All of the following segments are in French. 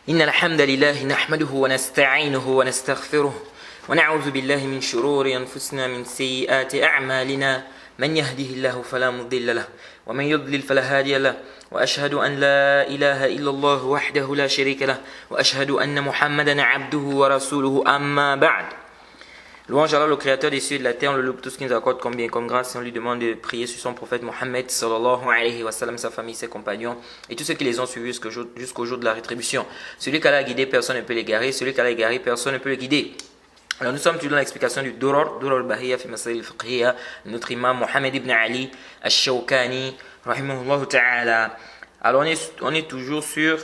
إن الحمد لله نحمده ونستعينه ونستغفره ونعوذ بالله من شرور أنفسنا من سيئات أعمالنا من يهده الله فلا مضل له ومن يضلل فلا هادي له وأشهد أن لا إله إلا الله وحده لا شريك له وأشهد أن محمدا عبده ورسوله أما بعد. Louange à Allah, le créateur des cieux et de la terre, on le loue pour tout ce qu'il nous accorde comme bien, comme grâce, et on lui demande de prier sur son prophète Mohammed sallallahu alayhi wa sallam, sa famille, ses compagnons et tous ceux qui les ont suivis jusqu'au jour de la rétribution. Celui qu'Allah a guidé, personne ne peut l'égarer, celui qu'Allah a égaré, personne ne peut le guider. Alors nous sommes toujours dans l'explication du Durar Bahiyya fi Masail al-Fiqhiyya, notre imam Mohammed ibn Ali al-Shawkani, rahimahullah ta'ala. Alors on est toujours sur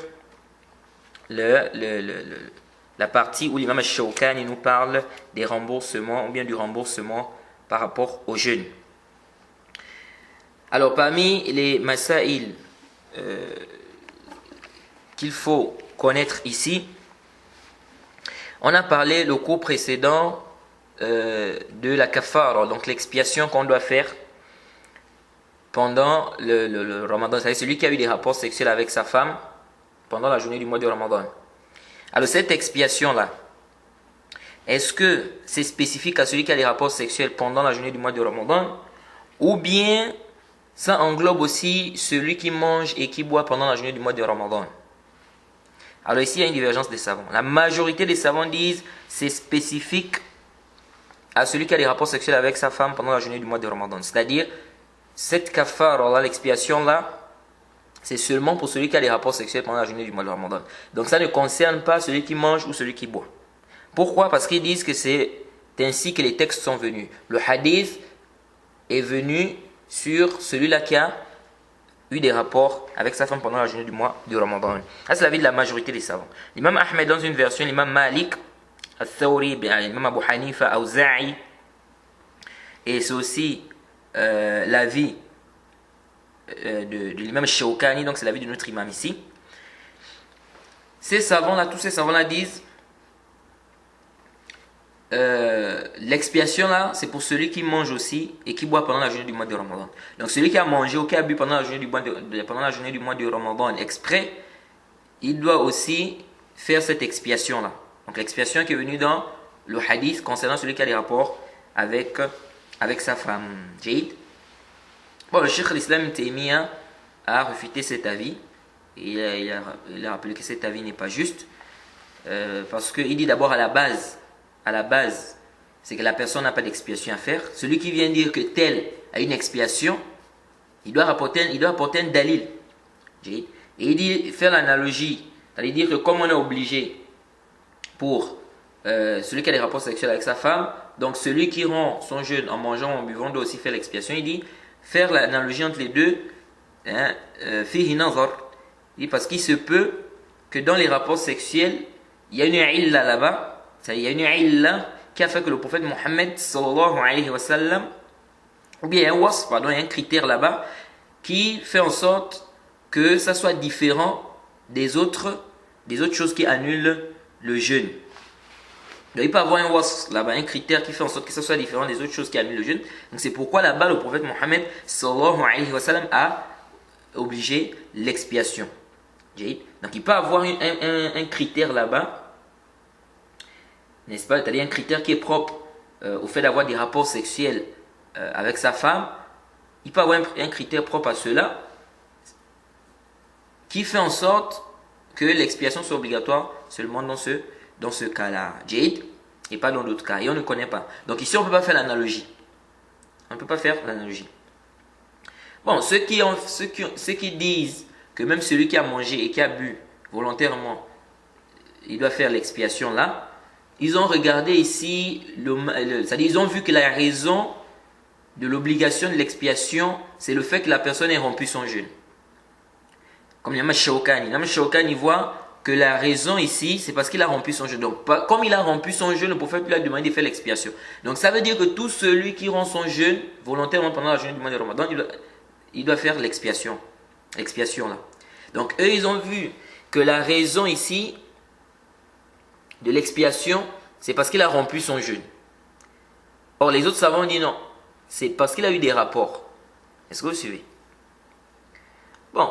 la partie où l'imam al-Shawkani nous parle des remboursements ou bien du remboursement par rapport aux jeûnes. Alors parmi les masail qu'il faut connaître ici, on a parlé le cours précédent de la kafara, donc l'expiation qu'on doit faire pendant le Ramadan. C'est-à-dire celui qui a eu des rapports sexuels avec sa femme pendant la journée du mois de Ramadan. Alors cette expiation-là, est-ce que c'est spécifique à celui qui a des rapports sexuels pendant la journée du mois de Ramadan, ou bien ça englobe aussi celui qui mange et qui boit pendant la journée du mois de Ramadan? Alors ici il y a une divergence des savants. La majorité des savants disent c'est spécifique à celui qui a des rapports sexuels avec sa femme pendant la journée du mois de Ramadan. C'est-à-dire cette kafara, l'expiation-là, c'est seulement pour celui qui a des rapports sexuels pendant la journée du mois de Ramadan. Donc ça ne concerne pas celui qui mange ou celui qui boit. Pourquoi? Parce qu'ils disent que c'est ainsi que les textes sont venus. Le hadith est venu sur celui-là qui a eu des rapports avec sa femme pendant la journée du mois de Ramadan. Ça c'est l'avis de la majorité des savants. L'imam Ahmed dans une version, l'imam Malik, Al-Thawri, l'imam Abu Hanifa, Awza'i, et c'est aussi l'avis de l'imam Shawkani, donc c'est l'avis de notre imam ici. Ces savants-là, tous ces savants-là disent l'expiation-là, c'est pour celui qui mange aussi et qui boit pendant la journée du mois de Ramadan. Donc celui qui a mangé ou qui a bu pendant la journée du mois de Ramadan exprès, il doit aussi faire cette expiation-là. Donc l'expiation qui est venue dans le hadith concernant celui qui a des rapports avec sa femme. Jade. Bon, le Cheikh l'Islam Taymiyyah a refuté cet avis. Il a rappelé que cet avis n'est pas juste. Parce qu'il dit d'abord à la base, c'est que la personne n'a pas d'expiation à faire. Celui qui vient dire que tel a une expiation, il doit apporter un dalil. Et il dit, faire l'analogie, c'est-à-dire dire que comme on est obligé pour celui qui a des rapports sexuels avec sa femme, donc celui qui rend son jeûne en mangeant ou en buvant doit aussi faire l'expiation. Il dit, faire l'analogie entre les deux, fihi nazar, parce qu'il se peut que dans les rapports sexuels, il y a une illa là-bas, il y a une illa qui a fait que le prophète Mohammed sallallahu alayhi wa sallam, ou bien il y a un critère là-bas qui fait en sorte que ça soit différent des autres choses qui annulent le jeûne. Donc il peut avoir un wasf là-bas, un critère qui fait en sorte que ça soit différent des autres choses qui annulent le jeûne. Donc c'est pourquoi là-bas le prophète Mohammed sallallahu alayhi wa sallam a obligé l'expiation. Donc il peut avoir un critère là-bas, n'est-ce pas? C'est-à-dire un critère qui est propre au fait d'avoir des rapports sexuels avec sa femme. Il peut avoir un critère propre à cela qui fait en sorte que l'expiation soit obligatoire seulement dans ce cas-là, Jade, et pas dans d'autres cas. Et on ne connaît pas. Donc ici, on ne peut pas faire l'analogie. On ne peut pas faire l'analogie. Bon, ceux qui disent que même celui qui a mangé et qui a bu volontairement, il doit faire l'expiation là, ils ont regardé ici, c'est-à-dire ils ont vu que la raison de l'obligation de l'expiation, c'est le fait que la personne ait rompu son jeûne. Comme l'imam Shawkani. L'imam Shawkani voit que la raison ici, c'est parce qu'il a rompu son jeûne. Donc, comme il a rompu son jeûne, le prophète lui a demandé de faire l'expiation. Donc, ça veut dire que tout celui qui rompt son jeûne volontairement pendant la journée du mois de Ramadan, il doit faire l'expiation. L'expiation là. Donc, eux, ils ont vu que la raison ici de l'expiation, c'est parce qu'il a rompu son jeûne. Or, les autres savants ont dit non. C'est parce qu'il a eu des rapports. Est-ce que vous suivez? Bon.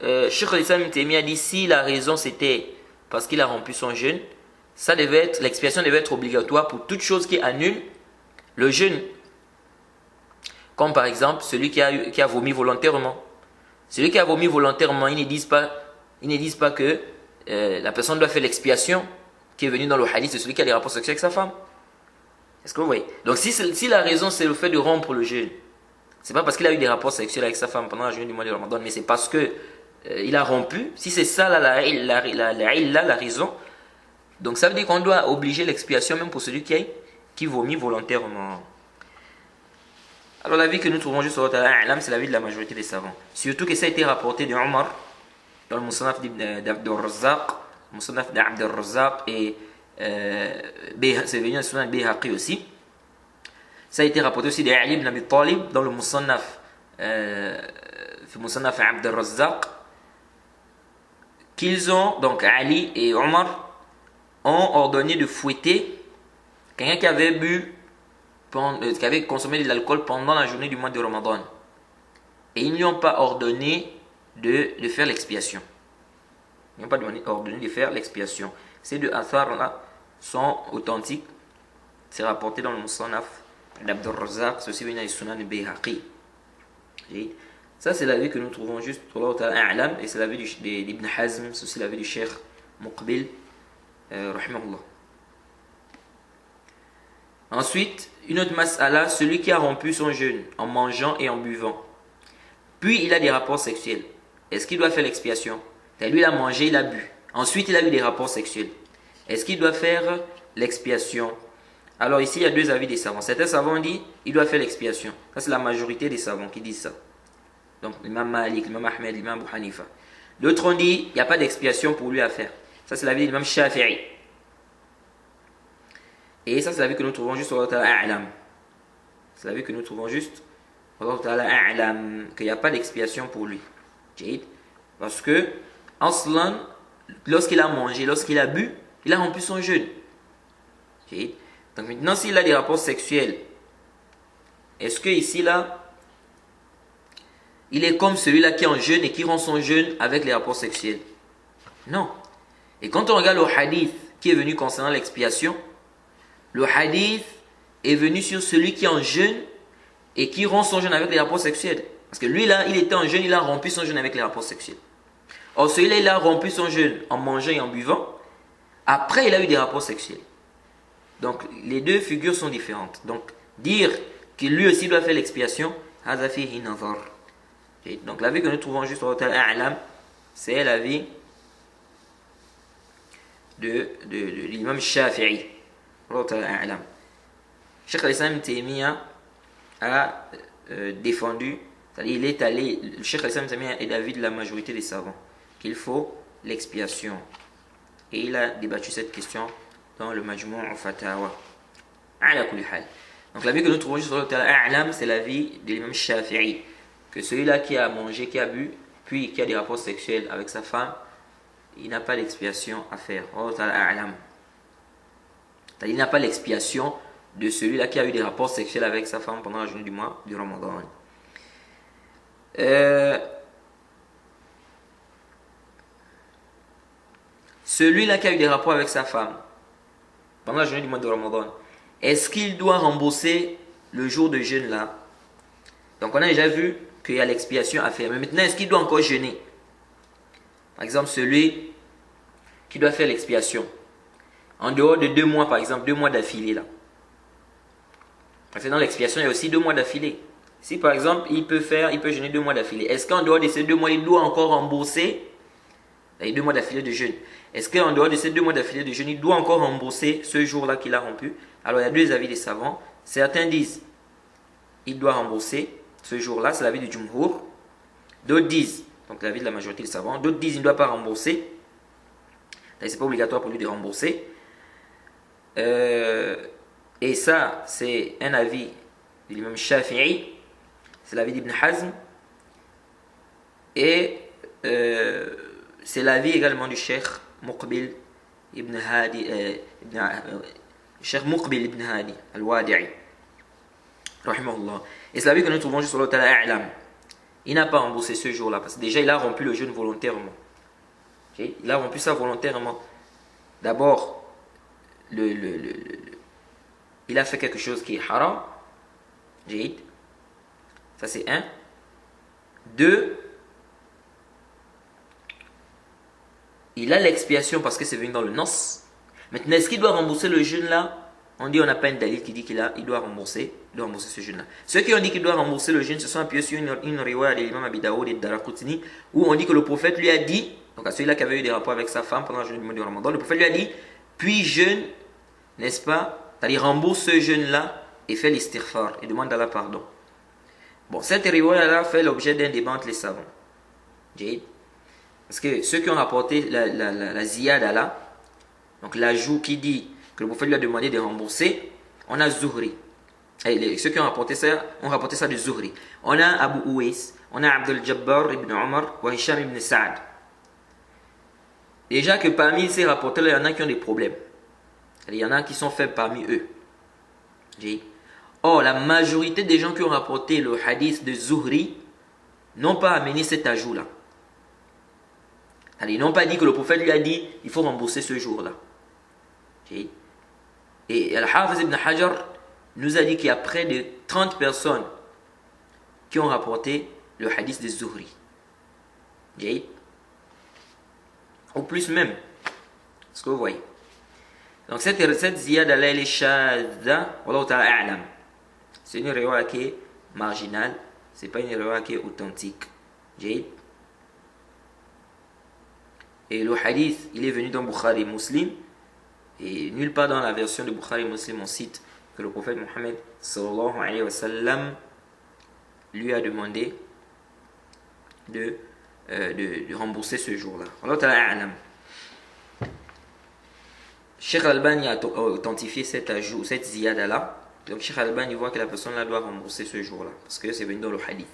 Cheikh al-Islam Ibn Taymiyyah a dit si la raison c'était parce qu'il a rompu son jeûne, l'expiation devait être obligatoire pour toute chose qui annule le jeûne. Comme par exemple celui qui a vomi volontairement. Celui qui a vomi volontairement, ils ne disent pas que la personne doit faire l'expiation qui est venue dans le hadith de celui qui a des rapports sexuels avec sa femme. Est-ce que vous voyez? Donc si la raison c'est le fait de rompre le jeûne, c'est pas parce qu'il a eu des rapports sexuels avec sa femme pendant la journée du mois de Ramadan, mais c'est parce que il a rompu. Si c'est ça la raison, donc ça veut dire qu'on doit obliger l'expiation même pour celui qui vomit volontairement. Alors l'avis que nous trouvons juste sur A'lam, c'est l'avis de la majorité des savants. Surtout que ça a été rapporté de Omar dans le Musannaf d'Abd al-Razzaq, Musannaf d'Abd al-Razzaq et c'est venu dans le Sunan al-Bayhaqi aussi. Ça a été rapporté aussi de Ali ibn Abi Talib dans le Musannaf Abd al-Razzaq, qu'ils ont, donc Ali et Omar, ont ordonné de fouetter quelqu'un qui avait consommé de l'alcool pendant la journée du mois de Ramadan. Et ils ne lui ont pas ordonné de faire l'expiation. Ils n'ont pas ordonné de faire l'expiation. Ces deux athars-là sont authentiques. C'est rapporté dans le Musannaf d'Abd al-Razzaq, c'est aussi venu dans les Sunan al-Bayhaqi. Ça, c'est l'avis que nous trouvons juste pour A'lam, et c'est l'avis d'Ibn Hazm, c'est aussi l'avis du Cheikh Muqbil, rahimahullah. Ensuite, une autre mas'ala, celui qui a rompu son jeûne en mangeant et en buvant, puis il a des rapports sexuels, est-ce qu'il doit faire l'expiation? Lui, il a mangé, il a bu. Ensuite, il a eu des rapports sexuels. Est-ce qu'il doit faire l'expiation? Alors ici, il y a deux avis des savants. Certains savants disent il doit faire l'expiation. Ça, c'est la majorité des savants qui disent ça. Donc, l'imam Malik, l'imam Ahmed, l'imam Abu Hanifa. D'autres ont dit il n'y a pas d'expiation pour lui à faire. Ça, c'est l'avis de l'imam Shafi'i. Et ça, c'est l'avis que nous trouvons juste sur A'lam. C'est l'avis que nous trouvons juste sur A'lam, qu'il n'y a pas d'expiation pour lui. Parce que, Aslan, lorsqu'il a mangé, lorsqu'il a bu, il a rompu son jeûne. Donc maintenant, s'il a des rapports sexuels, est-ce que ici, là, il est comme celui-là qui est en jeûne et qui rend son jeûne avec les rapports sexuels? Non. Et quand on regarde le hadith qui est venu concernant l'expiation, le hadith est venu sur celui qui est en jeûne et qui rend son jeûne avec les rapports sexuels. Parce que lui, là, il était en jeûne, il a rompu son jeûne avec les rapports sexuels. Or, celui-là, il a rompu son jeûne en mangeant et en buvant. Après, il a eu des rapports sexuels. Donc, les deux figures sont différentes. Donc, dire que lui aussi doit faire l'expiation, donc, l'avis que nous trouvons juste au A'lam, c'est l'avis de l'imam Shafi'i. Cheikh al-Islam Ibn Taymiyyah a défendu, c'est-à-dire il est allé, le Cheikh al-Islam Ibn Taymiyyah est d'avis de la majorité des savants qu'il faut l'expiation. Et il a débattu cette question dans le Majmou' al-Fatawa. Donc l'avis que nous trouvons juste sur A'lam, c'est l'avis de l'imam Shafi'i, que celui-là qui a mangé, qui a bu, puis qui a des rapports sexuels avec sa femme, il n'a pas d'expiation à faire. Il n'a pas l'expiation de celui-là qui a eu des rapports sexuels avec sa femme pendant la journée du mois du Ramadan. Celui-là qui a eu des rapports avec sa femme pendant la journée du mois de Ramadan, est-ce qu'il doit rembourser le jour de jeûne là? Donc on a déjà vu qu'il y a l'expiation à faire. Mais maintenant, est-ce qu'il doit encore jeûner? Par exemple, celui qui doit faire l'expiation en dehors de 2 mois, par exemple, 2 mois d'affilée là. Parce que dans l'expiation, il y a aussi 2 mois d'affilée. Si par exemple, il peut jeûner 2 mois d'affilée, est-ce qu'en dehors de ces 2 mois, il doit encore rembourser les 2 mois d'affilée de jeûne? Est-ce qu'en dehors de ces 2 mois d'affilée de jeûne, il doit encore rembourser ce jour-là qu'il a rompu? Alors il y a deux avis des savants. Certains disent il doit rembourser ce jour-là, c'est l'avis du Jumhur. D'autres disent, donc l'avis de la majorité des savants, d'autres disent il ne doit pas rembourser. Ce n'est pas obligatoire pour lui de rembourser. Et ça, c'est un avis de l'imam Shafi'i, c'est l'avis d'Ibn Hazm, et c'est l'avis également du Cheikh Muqbil ibn Hadi, Cheikh Muqbil ibn Hadi al-Wadi'i, rahimahullah. Et c'est l'avis que nous trouvons juste sur l'autre A'lam. il n'a pas remboursé ce jour-là. Parce que déjà, il a rompu le jeûne volontairement. Il a rompu ça volontairement. D'abord, il a fait quelque chose qui est haram. Ça, c'est un. Deux, il a l'expiation parce que c'est venu dans le nos. Maintenant, est-ce qu'il doit rembourser le jeûne là? On dit on n'a pas une dalil qui dit il doit rembourser ce jeûne là. Ceux qui ont dit qu'il doit rembourser le jeûne se sont appuyés sur une riwaya de l'imam Abi Daoud et de Daraqutni où on dit que le prophète lui a dit, donc à celui-là qui avait eu des rapports avec sa femme pendant le jeûne du mois du Ramadan, le prophète lui a dit, puis jeûne, n'est-ce pas? C'est-à-dire rembourse ce jeûne là et fait l'istighfar et demande Allah pardon. Bon, cette riwaya là fait l'objet d'un débat entre les savants. Parce que ceux qui ont rapporté la ziyada là, donc l'ajout qui dit que le prophète lui a demandé de rembourser, on a Zuhri. Et ceux qui ont rapporté ça de Zuhri. On a Abu Uwais, on a Abdul Jabbar ibn Omar, ou Hisham ibn Sa'ad. Déjà que parmi ces rapporteurs, il y en a qui ont des problèmes. Il y en a qui sont faibles parmi eux. Or, la majorité des gens qui ont rapporté le hadith de Zuhri n'ont pas amené cet ajout-là. Ils n'ont pas dit que le prophète lui a dit il faut rembourser ce jour-là. Et Al-Hafiz ibn Hajar nous a dit qu'il y a près de 30 personnes qui ont rapporté le hadith de Zuhri. Ou plus même. Ce que vous voyez. Donc cette ziyada là, elle est shadda, wallahu ta'ala a'lam. C'est une riwaya qui est marginale, c'est pas une riwaya qui est authentique. Et le hadith, il est venu dans Bukhari Muslim, et nulle part dans la version de Bukhari Muslim on cite que le prophète Mohammed sallallahu alayhi wa sallam lui a demandé de rembourser ce jour-là. Allah ta'ala a'lam. Cheikh Al-Albani a authentifié cet ajout, cette ziyada là. Donc Cheikh Al-Albani voit que la personne là doit rembourser ce jour-là parce que c'est venu dans le hadith.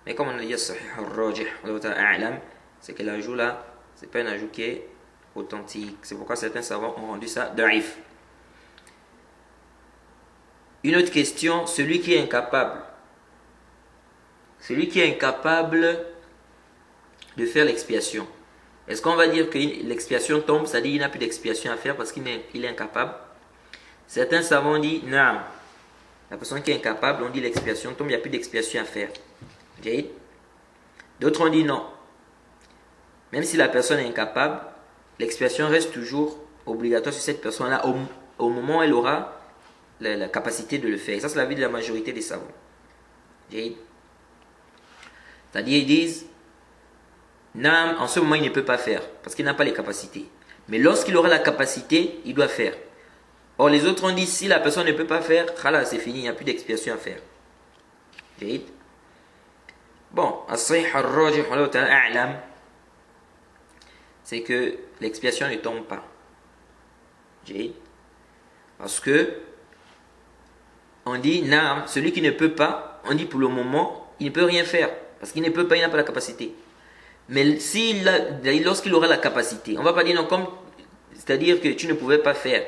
Mais comme on a dit Sahih al-Rajih, Allah ta'ala a'lam, c'est que l'ajout là, c'est pas un ajout qui est authentique. C'est pourquoi certains savants ont rendu ça da'if. Une autre question, celui qui est incapable de faire l'expiation, est-ce qu'on va dire que l'expiation tombe, c'est-à-dire qu'il n'a plus d'expiation à faire parce qu'il est incapable? Certains savants disent non. La personne qui est incapable, on dit l'expiation tombe, il n'y a plus d'expiation à faire. D'autres ont dit non. Même si la personne est incapable, l'expiation reste toujours obligatoire sur cette personne-là au moment où elle aura la capacité de le faire. Et ça, c'est l'avis de la majorité des savants. C'est-à-dire, ils disent, non, en ce moment, il ne peut pas faire parce qu'il n'a pas les capacités. Mais lorsqu'il aura la capacité, il doit faire. Or, les autres ont dit, si la personne ne peut pas faire, c'est fini, il n'y a plus d'expiation à faire. Bon, c'est que l'expiation ne tombe pas. Parce que on dit, non, celui qui ne peut pas, on dit pour le moment, il ne peut rien faire. Parce qu'il ne peut pas, il n'a pas la capacité. Mais lorsqu'il aura la capacité, on ne va pas dire non, c'est-à-dire que tu ne pouvais pas faire.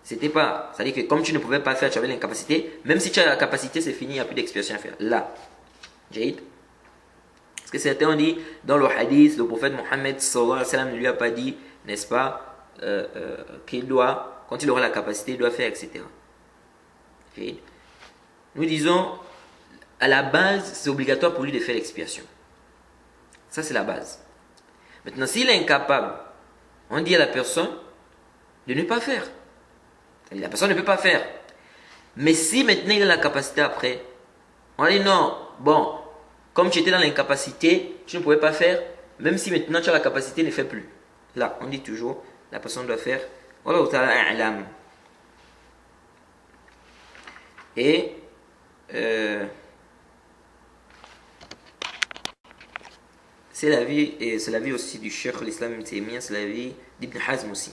C'est-à-dire que comme tu ne pouvais pas faire, tu avais l'incapacité. Même si tu as la capacité, c'est fini, il n'y a plus d'expiation à faire. Là. Parce que certains ont dit, dans le hadith, le prophète Mohammed sallallahu alayhi wa sallam ne lui a pas dit, n'est-ce pas, qu'il doit, quand il aura la capacité, il doit faire, etc. Nous disons, à la base, c'est obligatoire pour lui de faire l'expiation. Ça, c'est la base. Maintenant, s'il est incapable, on dit à la personne de ne pas faire. La personne ne peut pas faire. Mais si maintenant il a la capacité après, on dit non, bon, comme tu étais dans l'incapacité, tu ne pouvais pas faire, même si maintenant tu as la capacité, ne fais plus. Là, on dit toujours, la personne doit faire. Et c'est la vie aussi du Cheikh l'Islam Ibn Taymiyyah, c'est la vie d'Ibn Hazm aussi.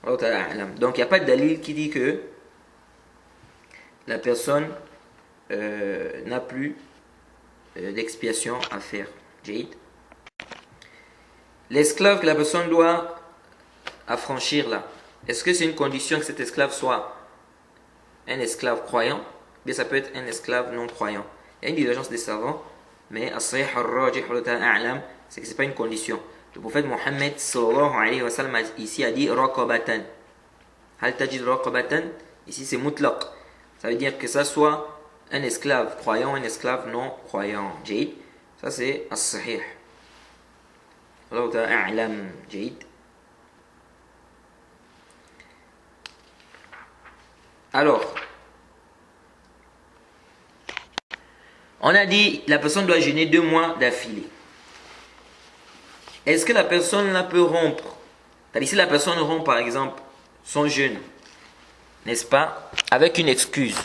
Donc il n'y a pas de dalil qui dit que la personne n'a plus d'expiation à faire. L'esclave que la personne doit affranchir là, est-ce que c'est une condition que cet esclave soit un esclave croyant? Bien, ça peut être un esclave non croyant. Il y a une divergence des savants, mais as-sahih al-rajih a'lam, c'est que ce n'est pas une condition. Le prophète Mohammed sallallahu alayhi wa sallam ici a dit raqabatan. Hal tajid raqabatan? Ici c'est mutlaq. Ça veut dire que ça soit un esclave croyant, un esclave non croyant. Jaïd. Ça c'est as-sahih. Allah ta'ala a'lam. Jaïd. Alors, on a dit la personne doit jeûner 2 mois d'affilée. Est-ce que la personne là peut rompre? C'est-à-dire si la personne rompt par exemple son jeûne, n'est-ce pas, avec une excuse,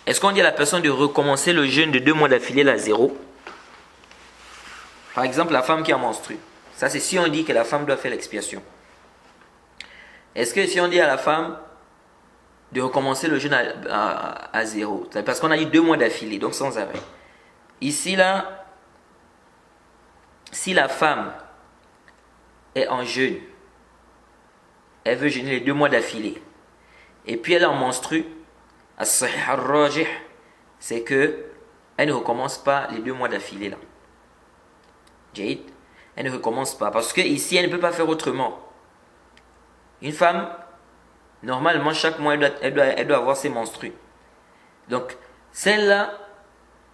est-ce qu'on dit à la personne de recommencer le jeûne de 2 mois d'affilée à 0? Par exemple la femme qui a menstrué. Ça c'est si on dit que la femme doit faire l'expiation. Est-ce que si on dit à la femme de recommencer le jeûne à 0, parce qu'on a dit 2 mois d'affilée, donc sans arrêt. Ici là, si la femme est en jeûne, elle veut jeûner les 2 mois d'affilée, et puis elle en menstrue, as-sahih al-rajih, c'est que elle ne recommence pas les 2 mois d'affilée là. Jaïd, elle ne recommence pas, parce que ici elle ne peut pas faire autrement. Une femme, normalement chaque mois elle doit avoir ses menstrues. Donc celle-là,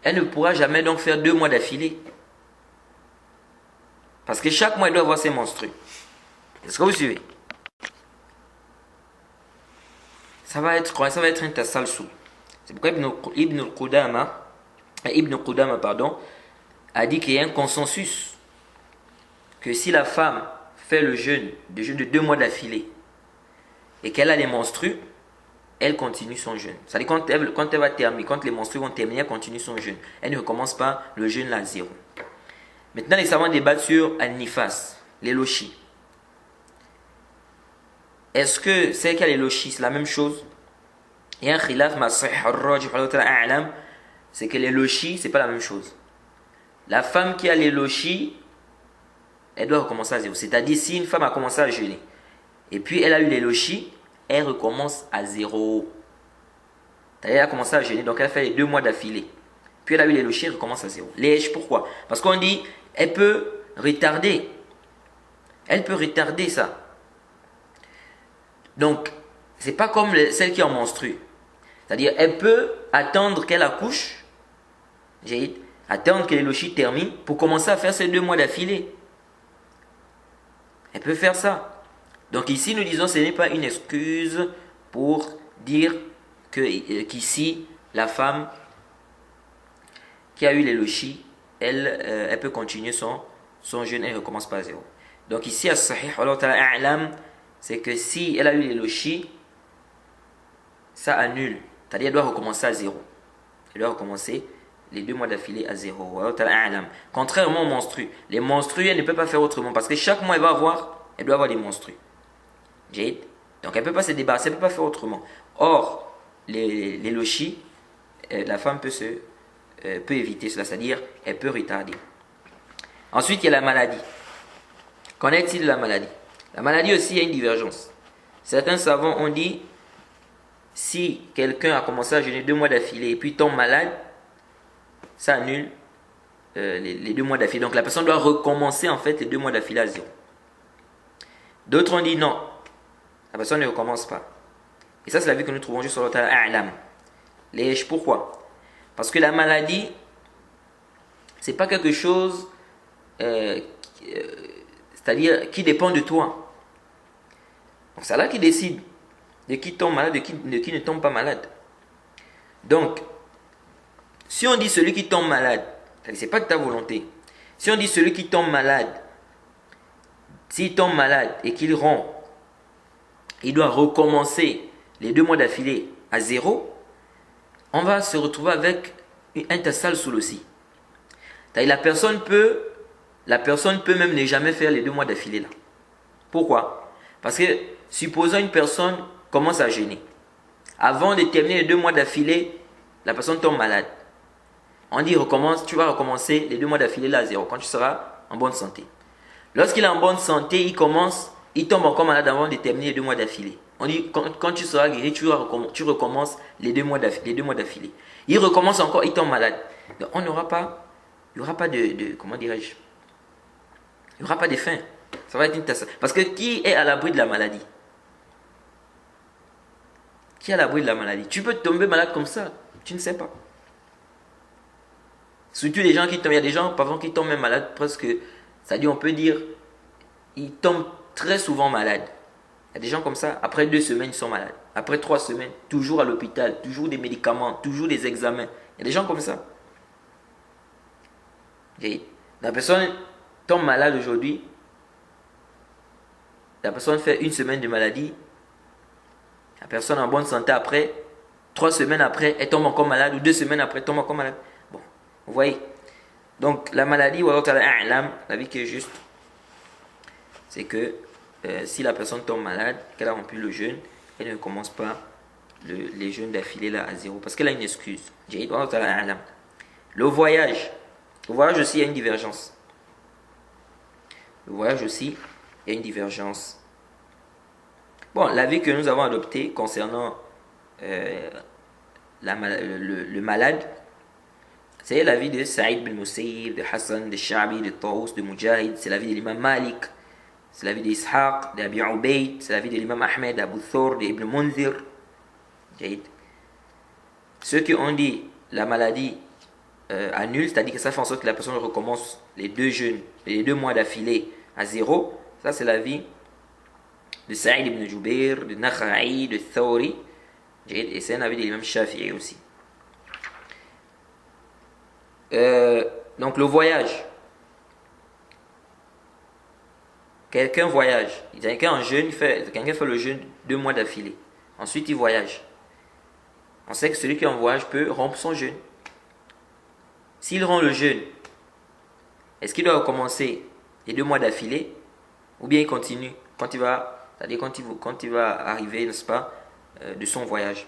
elle ne pourra jamais donc faire 2 mois d'affilée. Parce que chaque mois, elle doit avoir ses menstrues. Est-ce que vous suivez? Ça va être un tasalsul. C'est pourquoi Ibn Qudama a dit qu'il y a un consensus que si la femme fait le jeûne de 2 mois d'affilée et qu'elle a les menstrues, elle continue son jeûne. C'est-à-dire quand elle va terminer, quand les menstrues vont terminer, elle continue son jeûne. Elle ne recommence pas le jeûne là à 0. Maintenant, les savants débattent sur An-Nifas, les lochis. Est-ce que celle qui a les lochis, c'est la même chose? Il y a un khilaf, c'est que les lochis, c'est pas la même chose. La femme qui a les lochis, elle doit recommencer à 0. C'est-à-dire, si une femme a commencé à jeûner, et puis elle a eu les lochis, elle recommence à 0. C'est-à-dire, elle a commencé à jeûner, donc elle fait les 2 mois d'affilée. Puis elle a eu les lochis, elle recommence à 0. Les pourquoi? Parce qu'on dit, elle peut retarder. Elle peut retarder ça. Donc, c'est pas comme celle qui en menstrue. C'est-à-dire, elle peut attendre qu'elle accouche, attendre que les lochis terminent pour commencer à faire ces 2 mois d'affilée. Elle peut faire ça. Donc ici, nous disons, ce n'est pas une excuse pour dire qu'ici, la femme qui a eu les lochis, elle peut continuer son jeûne, elle ne recommence pas à 0. Donc ici, as-sahih, c'est que si elle a eu les lochis, ça annule. C'est-à-dire, elle doit recommencer à 0. Elle doit recommencer les 2 mois d'affilée à 0. Contrairement aux menstrues. Les menstrues, elle ne peut pas faire autrement. Parce que chaque mois, elle doit avoir des menstrues. Donc, elle ne peut pas se débarrasser, elle ne peut pas faire autrement. Or, les lochis, la femme peut éviter cela. C'est-à-dire, elle peut retarder. Ensuite, il y a la maladie. Qu'en est-il de la maladie? La maladie aussi, il y a une divergence. Certains savants ont dit, si quelqu'un a commencé à jeûner 2 mois d'affilée et puis tombe malade, ça annule les 2 mois d'affilée. Donc la personne doit recommencer en fait les 2 mois d'affilée à 0. D'autres ont dit non, la personne ne recommence pas. Et ça c'est la vie que nous trouvons juste sur l'autre a'lam. Pourquoi? Parce que la maladie, c'est pas quelque chose c'est-à-dire qui dépend de toi. Donc c'est là qui décide de qui tombe malade, de qui ne tombe pas malade. Donc, si on dit celui qui tombe malade, c'est pas de ta volonté. Si on dit celui qui tombe malade, s'il tombe malade et qu'il rompt, il doit recommencer les 2 mois d'affilée à 0, on va se retrouver avec un tasalsul aussi. La personne peut même ne jamais faire les 2 mois d'affilée là. Pourquoi? Parce que supposons une personne commence à jeûner. Avant de terminer les 2 mois d'affilée, la personne tombe malade. On dit tu vas recommencer les 2 mois d'affilée là à 0 quand tu seras en bonne santé. Lorsqu'il est en bonne santé, il tombe encore malade avant de terminer les 2 mois d'affilée. On dit quand tu seras guéri, tu recommences les 2 mois d'affilée. Il recommence encore, il tombe malade. Donc, il n'y aura pas comment dirais-je, il n'y aura pas de faim. Ça va être une tasse. Parce que qui est à l'abri de la maladie? Qui est à l'abri de la maladie? Tu peux tomber malade comme ça, tu ne sais pas. Surtout les gens qui tombent, il y a des gens parfois qui tombent même malades presque, c'est-à-dire on peut dire, ils tombent très souvent malades. Il y a des gens comme ça, après 2 semaines, ils sont malades. Après 3 semaines, toujours à l'hôpital, toujours des médicaments, toujours des examens. Il y a des gens comme ça. Et la personne tombe malade aujourd'hui, la personne fait 1 semaine de maladie, la personne en bonne santé après, 3 semaines après, elle tombe encore malade, ou 2 semaines après, elle tombe encore malade. Bon, vous voyez. Donc la maladie, la vie qui est juste, c'est que si la personne tombe malade, qu'elle a rompu le jeûne, elle ne commence pas les jeûnes d'affilée là à 0, parce qu'elle a une excuse. Le voyage aussi, il y a une divergence. Le voyage aussi, il y a une divergence. Bon, l'avis que nous avons adopté concernant le malade, c'est l'avis de Saïd bin Musayyib, de Hassan, de Sha'bi, de Taous, de Mujahid, c'est l'avis de l'imam Malik, c'est l'avis d'Ishaq, d'Abi Ubayd, c'est l'avis de l'imam Ahmed, d'Abu Thawr, d'Ibn Munzir. Ceux qui ont dit la maladie annule, c'est-à-dire que ça fait en sorte que la personne recommence les 2 jeûnes, les 2 mois d'affilée à 0, ça c'est l'avis de Saïd ibn Jubair, de Nakha'i, de Thawri, et c'est un avis de l'imam Shafi'i aussi. Donc le voyage. Quelqu'un voyage, quelqu'un en jeûne, quelqu'un fait le jeûne 2 mois d'affilée. Ensuite il voyage. On sait que celui qui est en voyage peut rompre son jeûne. S'il rompt le jeûne, est-ce qu'il doit recommencer les 2 mois d'affilée, ou bien il continue quand il va, c'est-à-dire quand il va arriver, n'est-ce pas, de son voyage?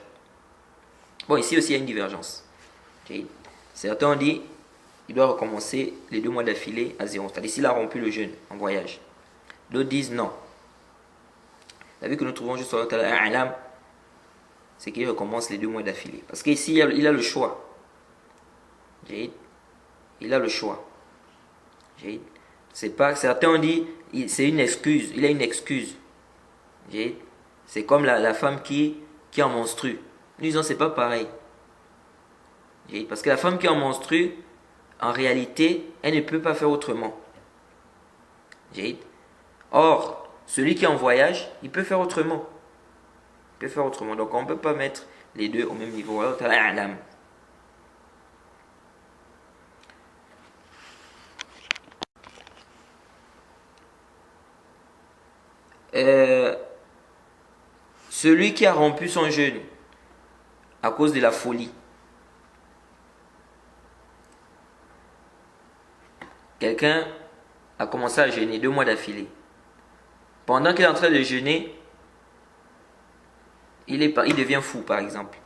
Bon, ici aussi il y a une divergence. Certains ont dit il doit recommencer les 2 mois d'affilée à 0, c'est-à-dire s'il a rompu le jeûne en voyage. D'autres disent non. La vie que nous trouvons juste sur l'Alam, c'est qu'il recommence les 2 mois d'affilée. Parce qu'ici, il a le choix. Il a le choix. C'est pas, certains ont dit, c'est une excuse. Il a une excuse. C'est comme la femme qui en menstrue. Nous disons, c'est pas pareil. Parce que la femme qui en menstrue, en réalité, elle ne peut pas faire autrement. Or, celui qui est en voyage, il peut faire autrement. Il peut faire autrement. Donc, on ne peut pas mettre les deux au même niveau. Celui qui a rompu son jeûne à cause de la folie. Quelqu'un a commencé à jeûner 2 mois d'affilée. Pendant qu'il est en train de jeûner, il devient fou par exemple.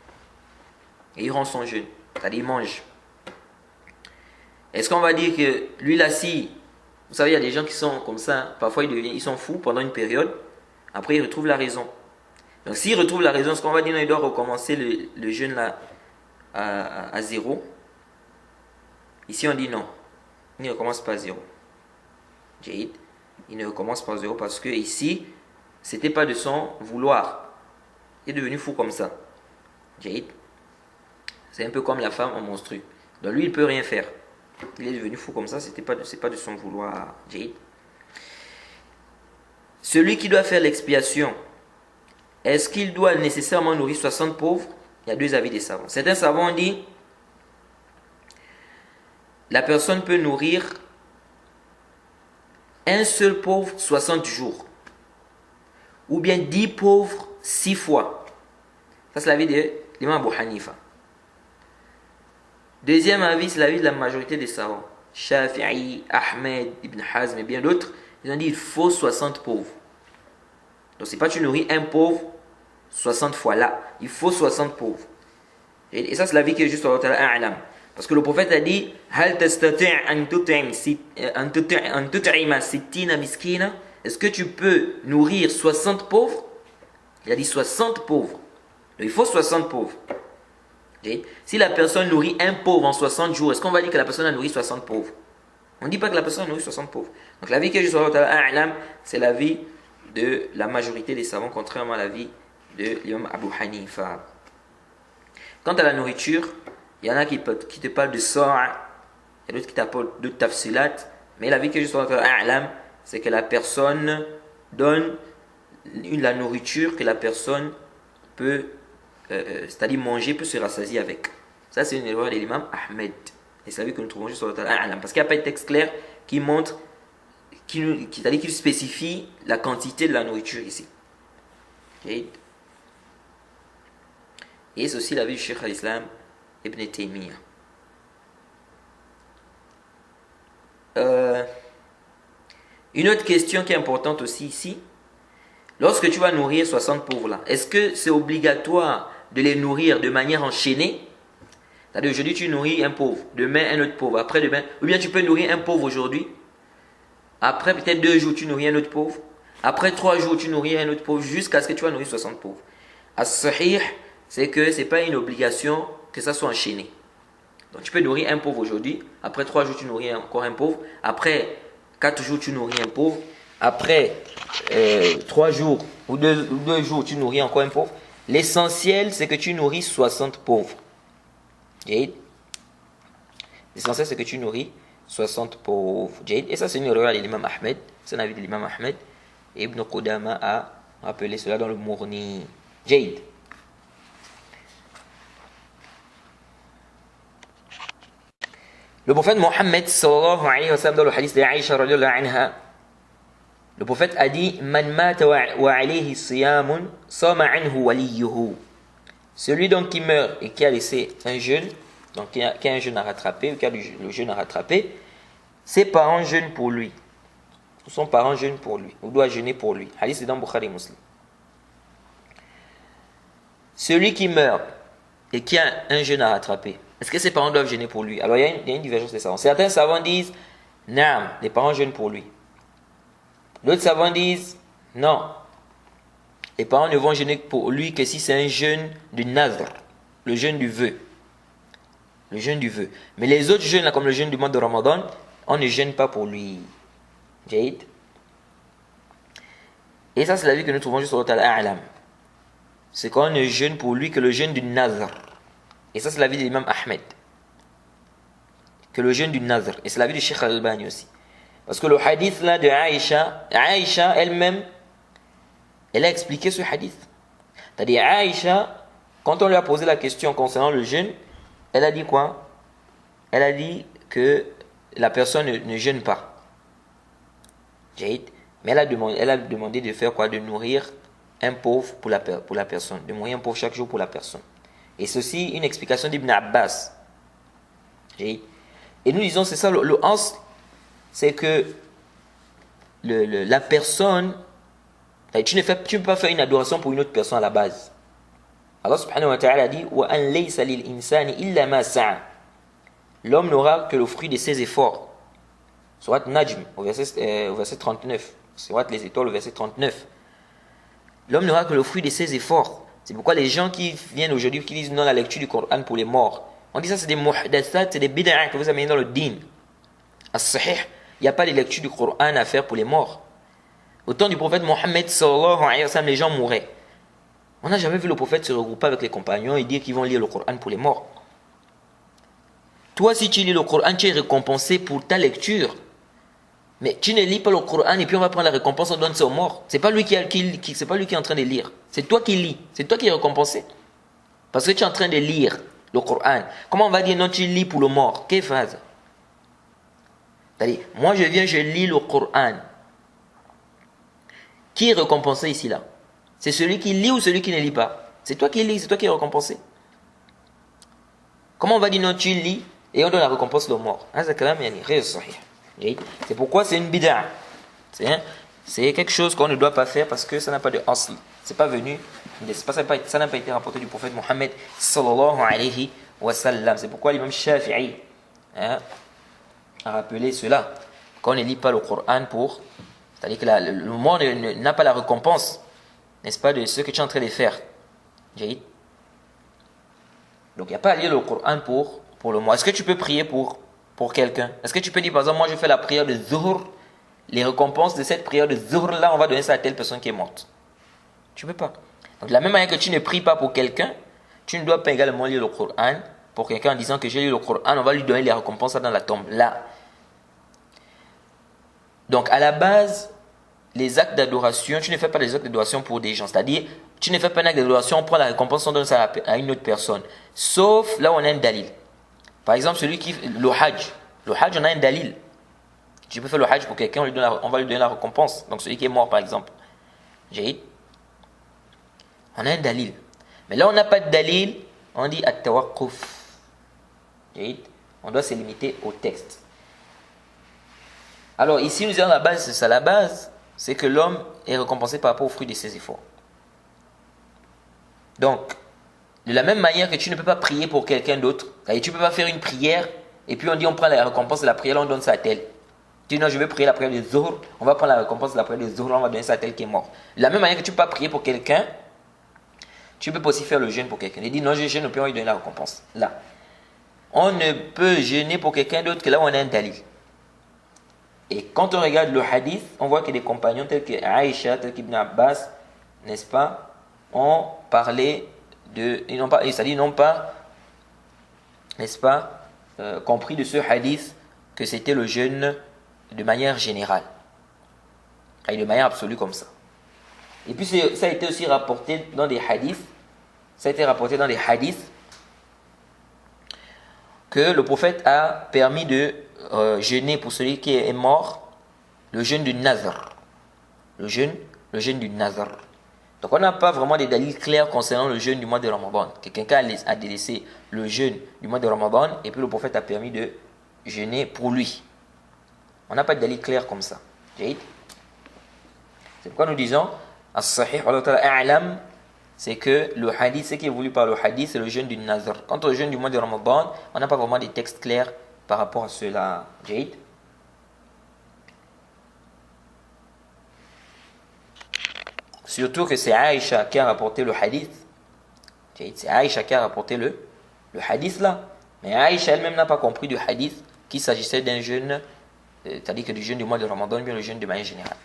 Et il rompt son jeûne. C'est-à-dire il mange. Est-ce qu'on va dire que lui là, si, vous savez, il y a des gens qui sont comme ça, parfois ils sont fous pendant une période, après ils retrouvent la raison. Donc s'il retrouve la raison, est-ce qu'on va dire non, il doit recommencer le jeûne là à 0? Ici on dit non, il ne recommence pas à 0. Il ne recommence pas à 0 parce que ici, c'était pas de son vouloir. Il est devenu fou comme ça. C'est un peu comme la femme en menstrue. Donc lui, il ne peut rien faire. Il est devenu fou comme ça, c'est pas de son vouloir. Celui qui doit faire l'expiation, est-ce qu'il doit nécessairement nourrir 60 pauvres? Il y a 2 avis des savants. Certains savants ont dit la personne peut nourrir un seul pauvre 60 jours. Ou bien 10 pauvres 6 fois. Ça, c'est l'avis de l'imam Abu Hanifa. Deuxième avis, c'est l'avis de la majorité des savants. Shafi'i, Ahmed, Ibn Hazm et bien d'autres. Ils ont dit il faut 60 pauvres. Donc, c'est pas tu nourris un pauvre 60 fois là. Il faut 60 pauvres. Et ça, c'est l'avis qui est juste a'lam. Parce que le prophète a dit Hal tastati' an tut'ima sittina miskina. Est-ce que tu peux nourrir 60 pauvres? Il a dit 60 pauvres. Donc, il faut 60 pauvres. Si la personne nourrit un pauvre en 60 jours, est-ce qu'on va dire que la personne a nourri 60 pauvres? On ne dit pas que la personne a nourri 60 pauvres. Donc la vie que je suis c'est la vie de la majorité des savants, contrairement à la vie de l'imam Abu Hanifa. Quant à la nourriture, il y en a qui te parlent de sa'a, il y a d'autres qui t'apportent de tafsilat, mais la vie que je suis c'est que la personne donne la nourriture que la personne peut, c'est-à-dire manger, peut se rassasier avec. Ça, c'est une erreur de l'imam Ahmed. Et c'est la vie que nous trouvons juste sur le Ta'ala. Parce qu'il n'y a pas de texte clair qui montre, c'est-à-dire qui spécifie la quantité de la nourriture ici. Okay. Et c'est aussi la vie du Cheikh al-Islam Ibn Taymiyyah. Une autre question qui est importante aussi ici, lorsque tu vas nourrir 60 pauvres là, est-ce que c'est obligatoire de les nourrir de manière enchaînée? C'est-à-dire aujourd'hui tu nourris un pauvre, demain un autre pauvre, après demain, ou bien tu peux nourrir un pauvre aujourd'hui, après peut-être 2 jours tu nourris un autre pauvre, après 3 jours tu nourris un autre pauvre, jusqu'à ce que tu vas nourrir 60 pauvres. As-sahih, c'est que ce n'est pas une obligation que ça soit enchaîné. Donc tu peux nourrir un pauvre aujourd'hui, après 3 jours tu nourris encore un pauvre, après 4 jours tu nourris un pauvre, après 3 jours ou 2 jours tu nourris encore un pauvre. L'essentiel c'est que tu nourris 60 pauvres. L'essentiel c'est que tu nourris 60 pauvres. Et ça c'est une erreur de l'imam Ahmed, c'est un avis de l'imam Ahmed. Et Ibn Qudama a rappelé cela dans le Mourni. Jade. Le prophète Mohammed sallallahu alayhi wa sallam dans le hadith de Aïcha radiyallahu anha, le prophète a dit Man mata wa alayhi siyamun sama anhu waliyuhu. Celui donc qui meurt et qui a laissé un jeûne, donc qui a un jeûne à rattraper, ou qui a le jeûne à rattraper, ses parents jeûnent pour lui. Son parent jeûne pour lui, ou doit jeûner pour lui. Hadith c'est dans Bukhari Muslim. Celui qui meurt et qui a un jeûne à rattraper, est-ce que ses parents doivent jeûner pour lui? Alors il y a une divergence des savants. Certains savants disent non, les parents jeûnent pour lui. D'autres savants disent non, les parents ne vont jeûner pour lui que si c'est un jeûne du Nazr, le jeûne du vœu. Le jeûne du vœu. Mais les autres jeûnes, là, comme le jeûne du mois de Ramadan, on ne jeûne pas pour lui. Jade. Et ça, c'est la vie que nous trouvons juste sur le A'lam. C'est qu'on ne jeûne pour lui que le jeûne du Nazr. Et ça, c'est la vie de l'imam Ahmed. Que le jeûne du Nazr. Et c'est la vie du Cheikh Al-Albani aussi. Parce que le hadith là de Aïcha elle-même, elle a expliqué ce hadith. C'est-à-dire, Aïcha, quand on lui a posé la question concernant le jeûne, elle a dit quoi? Elle a dit que la personne ne jeûne pas. Mais elle a demandé de faire quoi? De nourrir un pauvre pour la personne. De nourrir un pauvre chaque jour pour la personne. Et ceci, une explication d'Ibn Abbas. Et nous disons, c'est ça, le asl, c'est que la personne, tu ne peux pas faire une adoration pour une autre personne à la base. Allah subhanahu wa ta'ala dit وَأَنْ لَيْسَ لِلْإِنسَانِ إِلَّا مَا سَعَى. L'homme n'aura que le fruit de ses efforts. Surat Najm, au verset 39. Surat les étoiles, au verset 39. L'homme n'aura que le fruit de ses efforts. C'est pourquoi les gens qui viennent aujourd'hui, qui disent non à la lecture du Coran pour les morts, on dit ça c'est des muhdathat, c'est des bid'a que vous amenez dans le din. As-sahih, il n'y a pas de lecture du Coran à faire pour les morts. Au temps du prophète Mohammed sallallahu alayhi wa sallam, les gens mouraient. On n'a jamais vu le prophète se regrouper avec les compagnons et dire qu'ils vont lire le Coran pour les morts. Toi, si tu lis le Coran, tu es récompensé pour ta lecture. Mais tu ne lis pas le Coran et puis on va prendre la récompense, on donne ça aux morts. C'est pas lui c'est pas lui qui est en train de lire. C'est toi qui lis. C'est toi qui es récompensé. Parce que tu es en train de lire le Coran. Comment on va dire non, tu lis pour le mort? Quelle phase? C'est-à-dire, moi je viens, je lis le Coran. Qui est récompensé ici là? C'est celui qui lit ou celui qui ne lit pas? C'est toi qui lis, c'est toi qui es récompensé. Comment on va dire non, tu lis et on donne la récompense aux morts? C'est pourquoi c'est une bid'a. C'est quelque chose qu'on ne doit pas faire parce que ça n'a pas de asl. C'est pas venu, ça n'a pas été rapporté du prophète Mohammed sallallahu alayhi wa sallam. C'est pourquoi l'imam Shafi'i a rappelé cela. Qu'on ne lit pas le Coran pour, c'est-à-dire que le mort n'a pas la récompense, n'est-ce pas, de ce que tu es en train de faire. Donc il n'y a pas à lire le Coran pour le mois. Est-ce que tu peux prier pour quelqu'un? Est-ce que tu peux dire, par exemple, moi je fais la prière de Zuhr, les récompenses de cette prière de Zuhr là, on va donner ça à telle personne qui est morte? Tu ne peux pas. Donc de la même manière que tu ne pries pas pour quelqu'un, tu ne dois pas également lire le Coran pour quelqu'un en disant que j'ai lu le Coran, on va lui donner les récompenses dans la tombe. Là. Donc à la base, les actes d'adoration, tu ne fais pas des actes d'adoration pour des gens. C'est-à-dire, tu ne fais pas un acte d'adoration, on prend la récompense, on donne ça à une autre personne. Sauf là où on a un dalil. Par exemple, celui qui fait le hajj. Le hajj, on a un dalil. Tu peux faire le hajj pour quelqu'un, on va lui donner la récompense. Donc celui qui est mort, par exemple. On a un dalil. Mais là, on n'a pas de dalil, on dit at-tawaqquf. On doit se limiter au texte. Alors ici, nous disons la base, c'est ça. La base, c'est que l'homme est récompensé par rapport au fruit de ses efforts. Donc, de la même manière que tu ne peux pas prier pour quelqu'un d'autre, tu ne peux pas faire une prière et puis on dit on prend la récompense de la prière, là on donne ça à tel. Tu dis non, je vais prier la prière de Zuhr, on va prendre la récompense de la prière de Zuhr, là on va donner ça à tel qui est mort. De la même manière que tu ne peux pas prier pour quelqu'un, tu peux aussi faire le jeûne pour quelqu'un. Il dit non, je jeûne, puis on va lui donner la récompense. Là. On ne peut jeûner pour quelqu'un d'autre que là où on a un dalil. Et quand on regarde le hadith, on voit que des compagnons tels que Aïcha, tels qu'Ibn Abbas, n'est-ce pas, ont parlé de. Ils n'ont pas, n'est-ce pas, compris de ce hadith que c'était le jeûne de manière générale. Et de manière absolue comme ça. Et puis ça a été aussi rapporté dans des hadiths. Ça a été rapporté dans des hadiths que le prophète a permis de jeûner pour celui qui est mort, le jeûne du Nazr. Le jeûne du Nazr. Donc on n'a pas vraiment des dalils clairs concernant le jeûne du mois de Ramadan. Que quelqu'un a délaissé le jeûne du mois de Ramadan et puis le prophète a permis de jeûner pour lui. On n'a pas de dalil clair comme ça. C'est pourquoi nous disons As-Sahih A'lam, c'est que le hadith, ce qui est voulu par le hadith, c'est le jeûne du Nazr. Quant au jeûne du mois de Ramadan, on n'a pas vraiment des textes clairs par rapport à cela. Surtout que c'est Aïcha qui a rapporté le hadith. C'est Aïcha qui a rapporté le hadith là. Mais Aïcha elle-même n'a pas compris du hadith qu'il s'agissait d'un jeûne, c'est-à-dire que du jeûne du mois de Ramadan, bien le jeûne de manière générale.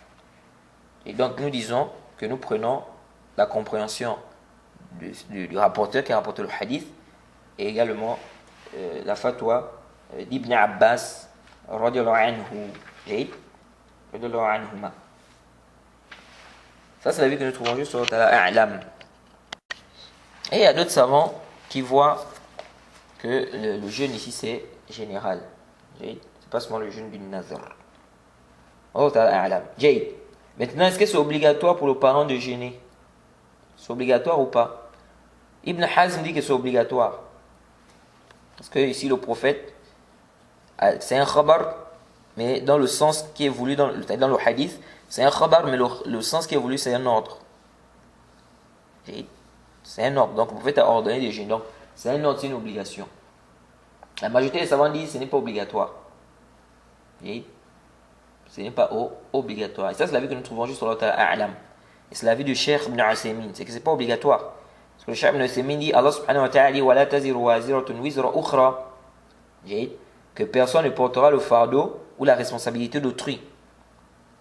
Et donc nous disons que nous prenons la compréhension du rapporteur qui a rapporté le hadith et également la fatwa d'Ibn Abbas radiyallahu anhu. Ça c'est l'avis que nous trouvons juste sur A'lam. Et il y a d'autres savants qui voient que le jeûne ici c'est général. C'est pas seulement le jeûne du Nazr. A'lam. Maintenant, est-ce que c'est obligatoire pour le parent de jeûner? C'est obligatoire ou pas? Ibn Hazm dit que c'est obligatoire. Parce que ici le prophète, c'est un khabar, mais dans le sens qui est voulu dans le hadith, c'est un khabar, mais le sens qui est voulu, c'est un ordre. C'est un ordre. Donc le prophète a ordonné de jeûner. Donc c'est un ordre, c'est une obligation. La majorité des savants disent que ce n'est pas obligatoire. Ce n'est pas obligatoire. Et ça, c'est l'avis que nous trouvons juste sur l'autre A'lam. Et c'est l'avis du Cheikh Ibn Usaymin. C'est que ce n'est pas obligatoire. Parce que le Cheikh Ibn Usaymin dit Allah subhanahu wa ta'ala dit wa la taziru waziratun wizra ukhra. Que personne ne portera le fardeau ou la responsabilité d'autrui.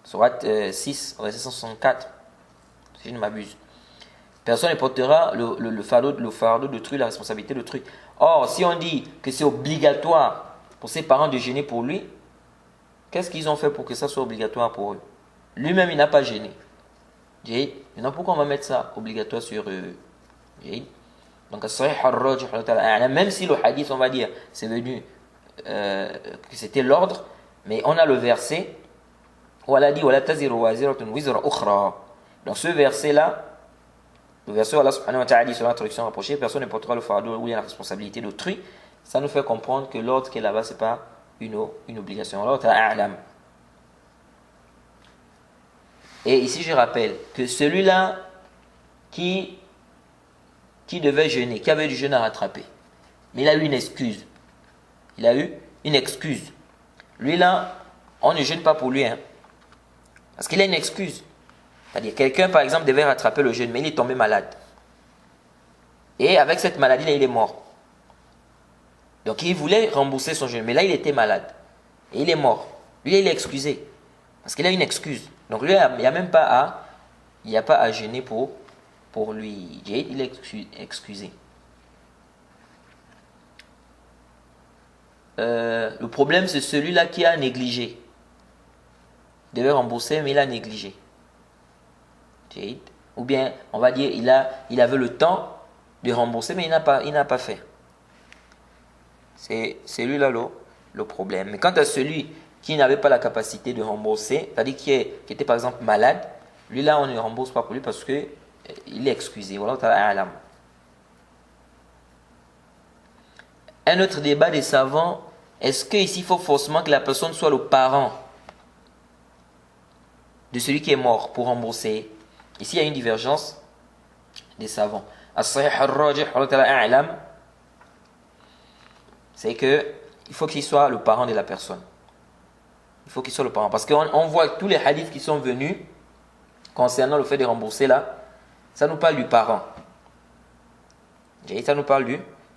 Surat 6, verset 164. Si je ne m'abuse. Personne ne portera le fardeau d'autrui, la responsabilité d'autrui. Or, si on dit que c'est obligatoire pour ses parents de jeûner pour lui, qu'est-ce qu'ils ont fait pour que ça soit obligatoire pour eux? Lui-même, il n'a pas gêné. Maintenant, pourquoi on va mettre ça obligatoire sur eux? Donc, même si le hadith, on va dire, c'est venu que c'était l'ordre, mais on a le verset où Allah dit donc ce verset-là, le verset où Allah subhanahu wa ta'ala dit sur l'introduction rapprochée, personne ne portera le fardeau ou la responsabilité d'autrui. Ça nous fait comprendre que l'ordre qui est là-bas, ce n'est pas une obligation. Alors, et ici, je rappelle que celui-là qui devait jeûner, qui avait du jeûne à rattraper, mais il a eu une excuse. Il a eu une excuse. Lui-là, on ne jeûne pas pour lui. Parce qu'il a une excuse. C'est-à-dire, quelqu'un, par exemple, devait rattraper le jeûne, mais il est tombé malade. Et avec cette maladie-là, il est mort. Donc il voulait rembourser son jeûne, mais là il était malade. Et il est mort. Lui, il est excusé. Parce qu'il a une excuse. Donc lui, il n'y a même pas à jeûner pour lui. Il est excusé. Le problème, c'est celui-là qui a négligé. Il devait rembourser, mais il a négligé. Ou bien, on va dire, il avait le temps de rembourser, mais il n'a pas fait. C'est lui-là le problème. Mais quant à celui qui n'avait pas la capacité de rembourser, c'est-à-dire qui était par exemple malade, lui-là, on ne rembourse pas pour lui parce qu'il est excusé. Voilà. Un autre débat des savants, est-ce qu'ici il faut forcément que la personne soit le parent de celui qui est mort pour rembourser? Ici, il y a une divergence des savants. C'est que il faut qu'il soit le parent de la personne. Il faut qu'il soit le parent. Parce qu'on voit tous les hadiths qui sont venus concernant le fait de rembourser là, ça nous parle du parent. Ça nous parle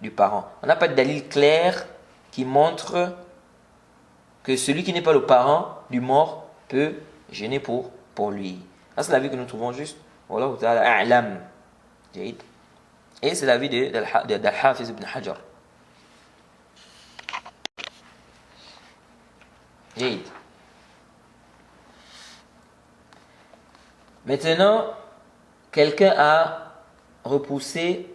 du parent. On n'a pas de dalil clair qui montre que celui qui n'est pas le parent du mort peut jeûner pour lui. Ça, c'est l'avis que nous trouvons juste. Wallahu ta'ala a'lam. Et c'est l'avis d'Al-Hafiz ibn Hajar. Maintenant, quelqu'un a repoussé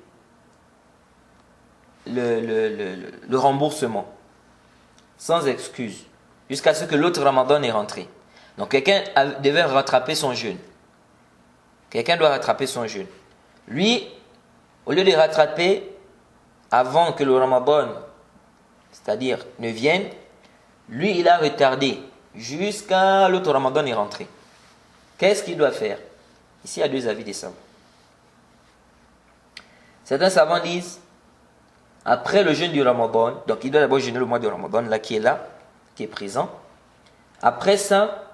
le remboursement sans excuse jusqu'à ce que l'autre Ramadan est rentré. Donc quelqu'un devait rattraper son jeûne. Quelqu'un doit rattraper son jeûne. Lui, au lieu de rattraper avant que le Ramadan, c'est-à-dire ne vienne, lui il a retardé jusqu'à l'autre Ramadan est rentré. Qu'est-ce qu'il doit faire? Ici il y a deux avis des savants. Certains savants disent après le jeûne du Ramadan, donc il doit d'abord jeûner le mois du Ramadan, là, qui est présent. Après ça,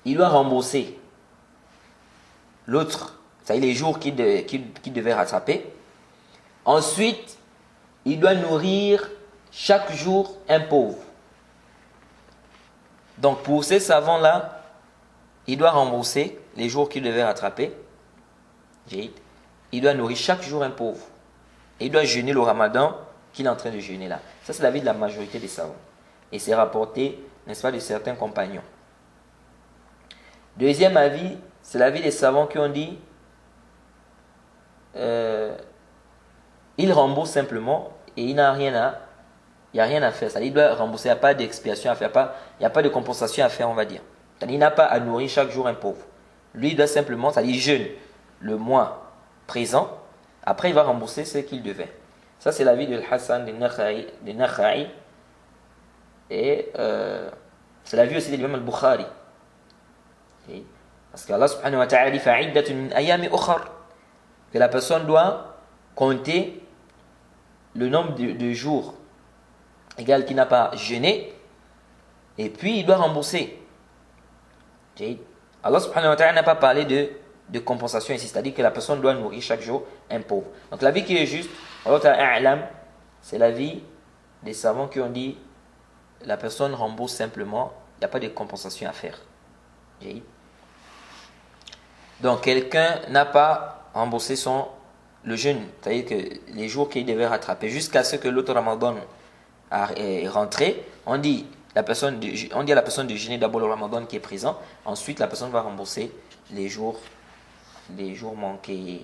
il doit rembourser l'autre, c'est-à-dire les jours qu'il devait rattraper. Ensuite, il doit nourrir chaque jour un pauvre. Donc pour ces savants-là, il doit rembourser les jours qu'il devait rattraper. Il doit nourrir chaque jour un pauvre. Et il doit jeûner le Ramadan qu'il est en train de jeûner là. Ça, c'est l'avis de la majorité des savants. Et c'est rapporté, n'est-ce pas, de certains compagnons. Deuxième avis, c'est l'avis des savants qui ont dit il rembourse simplement et il n'y a rien à faire. C'est-à-dire, il doit rembourser, il n'y a pas d'expiation à faire, il n'y a pas de compensation à faire, on va dire. C'est-à-dire, il n'a pas à nourrir chaque jour un pauvre. Lui, il doit simplement, c'est-à-dire, jeûne le mois présent. Après, il va rembourser ce qu'il devait. Ça, c'est l'avis de Hassan de Nakha'i. Et c'est l'avis aussi de l'imam al-Bukhari. Parce qu'Allah subhanahu wa ta'ala dit fa'iddatun min ayami ukhar, que la personne doit compter le nombre de jours égal qu'il n'a pas jeûné, et puis il doit rembourser. Allah subhanahu wa ta'ala n'a pas parlé de compensation ici, c'est-à-dire que la personne doit nourrir chaque jour un pauvre. Donc l'avis qui est juste, c'est l'avis des savants qui ont dit la personne rembourse simplement, il n'y a pas de compensation à faire. Donc quelqu'un n'a pas remboursé le jeûne, c'est-à-dire que les jours qu'il devait rattraper jusqu'à ce que l'autre Ramadan est rentré, on dit à la personne de jeûner d'abord le Ramadan qui est présent, ensuite la personne va rembourser les jours manqués.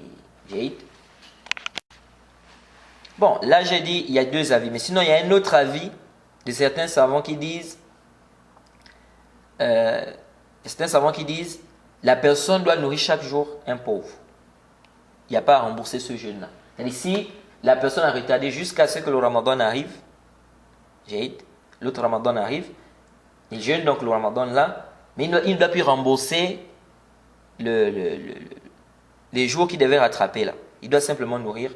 Bon, là j'ai dit il y a deux avis, mais sinon il y a un autre avis de certains savants qui disent la personne doit nourrir chaque jour un pauvre. Il n'y a pas à rembourser ce jeûne-là. Si la personne a retardé jusqu'à ce que le Ramadan arrive, l'autre Ramadan arrive, il jeûne donc le Ramadan là, mais il ne doit plus rembourser les jours qu'il devait rattraper là. Il doit simplement nourrir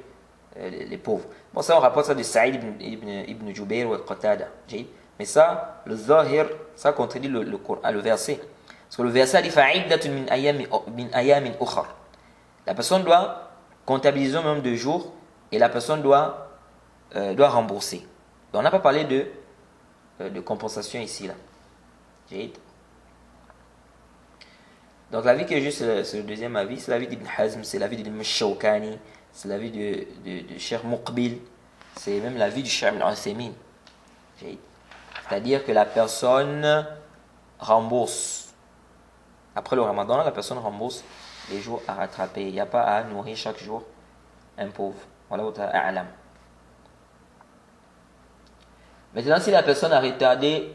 les pauvres. Bon, ça on rapporte ça de Saïd ibn Jubayr ou Qatada. Mais ça, le Zahir, ça contredit le verset. Parce que le verset dit fa'iddatun min ayamin ukhar. La personne doit comptabiliser le nombre de jours et la personne doit doit rembourser. Donc, on n'a pas parlé de compensation ici. Là. Donc l'avis que j'ai, c'est le deuxième avis, c'est l'avis d'Ibn Hazm, c'est l'avis d'Ibn Shawkani, c'est l'avis de Cheikh Muqbil, c'est même l'avis du Cheikh Ibn Uthaymin. C'est-à-dire que la personne rembourse. Après le ramadan, la personne rembourse les jours à rattraper. Il n'y a pas à nourrir chaque jour un pauvre. Voilà, a'lam. Maintenant, si la personne a retardé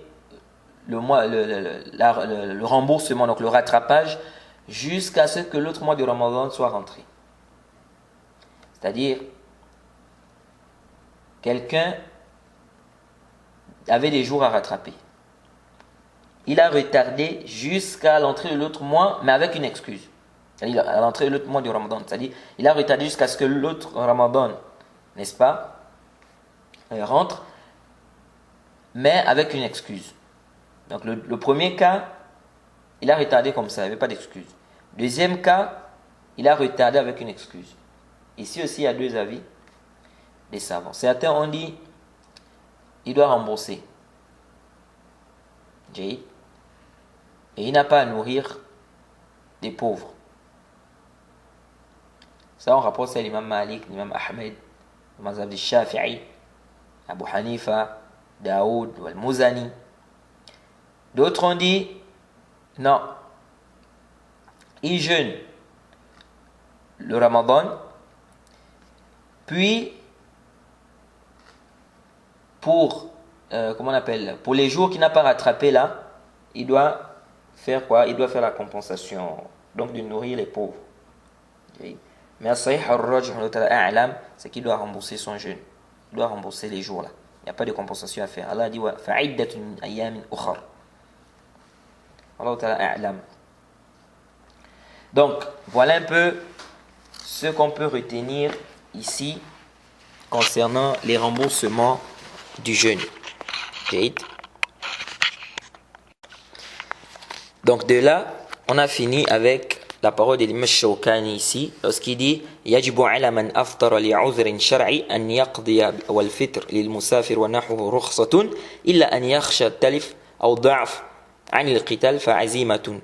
le remboursement, donc le rattrapage, jusqu'à ce que l'autre mois du ramadan soit rentré. C'est-à-dire, quelqu'un avait des jours à rattraper. Il a retardé jusqu'à l'entrée de l'autre mois, mais avec une excuse. C'est-à-dire à l'entrée de l'autre mois du ramadan. C'est-à-dire, il a retardé jusqu'à ce que l'autre ramadan, n'est-ce pas, rentre, mais avec une excuse. Donc le premier cas, il a retardé comme ça, il n'y avait pas d'excuse. Deuxième cas, il a retardé avec une excuse. Ici aussi, il y a deux avis des savants. Certains ont dit, il doit rembourser. Et il n'a pas à nourrir des pauvres. Ça, on rapporte ça à l'imam Malik, l'imam Ahmed, le mazhab du Shafi'i, Abu Hanifa, Daoud, Al-Muzani. D'autres ont dit, non, il jeûne le ramadan, puis pour les jours qu'il n'a pas rattrapé là, il doit faire quoi? Il doit faire la compensation, donc de nourrir les pauvres. Mais Sahih al-Rajh, c'est qu'il doit rembourser son jeûne. Il doit rembourser les jours là. Il n'y a pas de compensation à faire. Allah dit fa'iddatun min ayyamin ukhar. Allah ta'ala a'lam. Donc, voilà un peu ce qu'on peut retenir ici concernant les remboursements du jeûne. Donc de là, on a fini avec la parole de l'imam Shawkani ici, lorsqu'il dit يجب على من أفطر لعذر شرعي أن يقضي والفطر للمسافر ونحوه رخصة إلا أن يخشى التلف أو ضعف عن القتال فعزيمة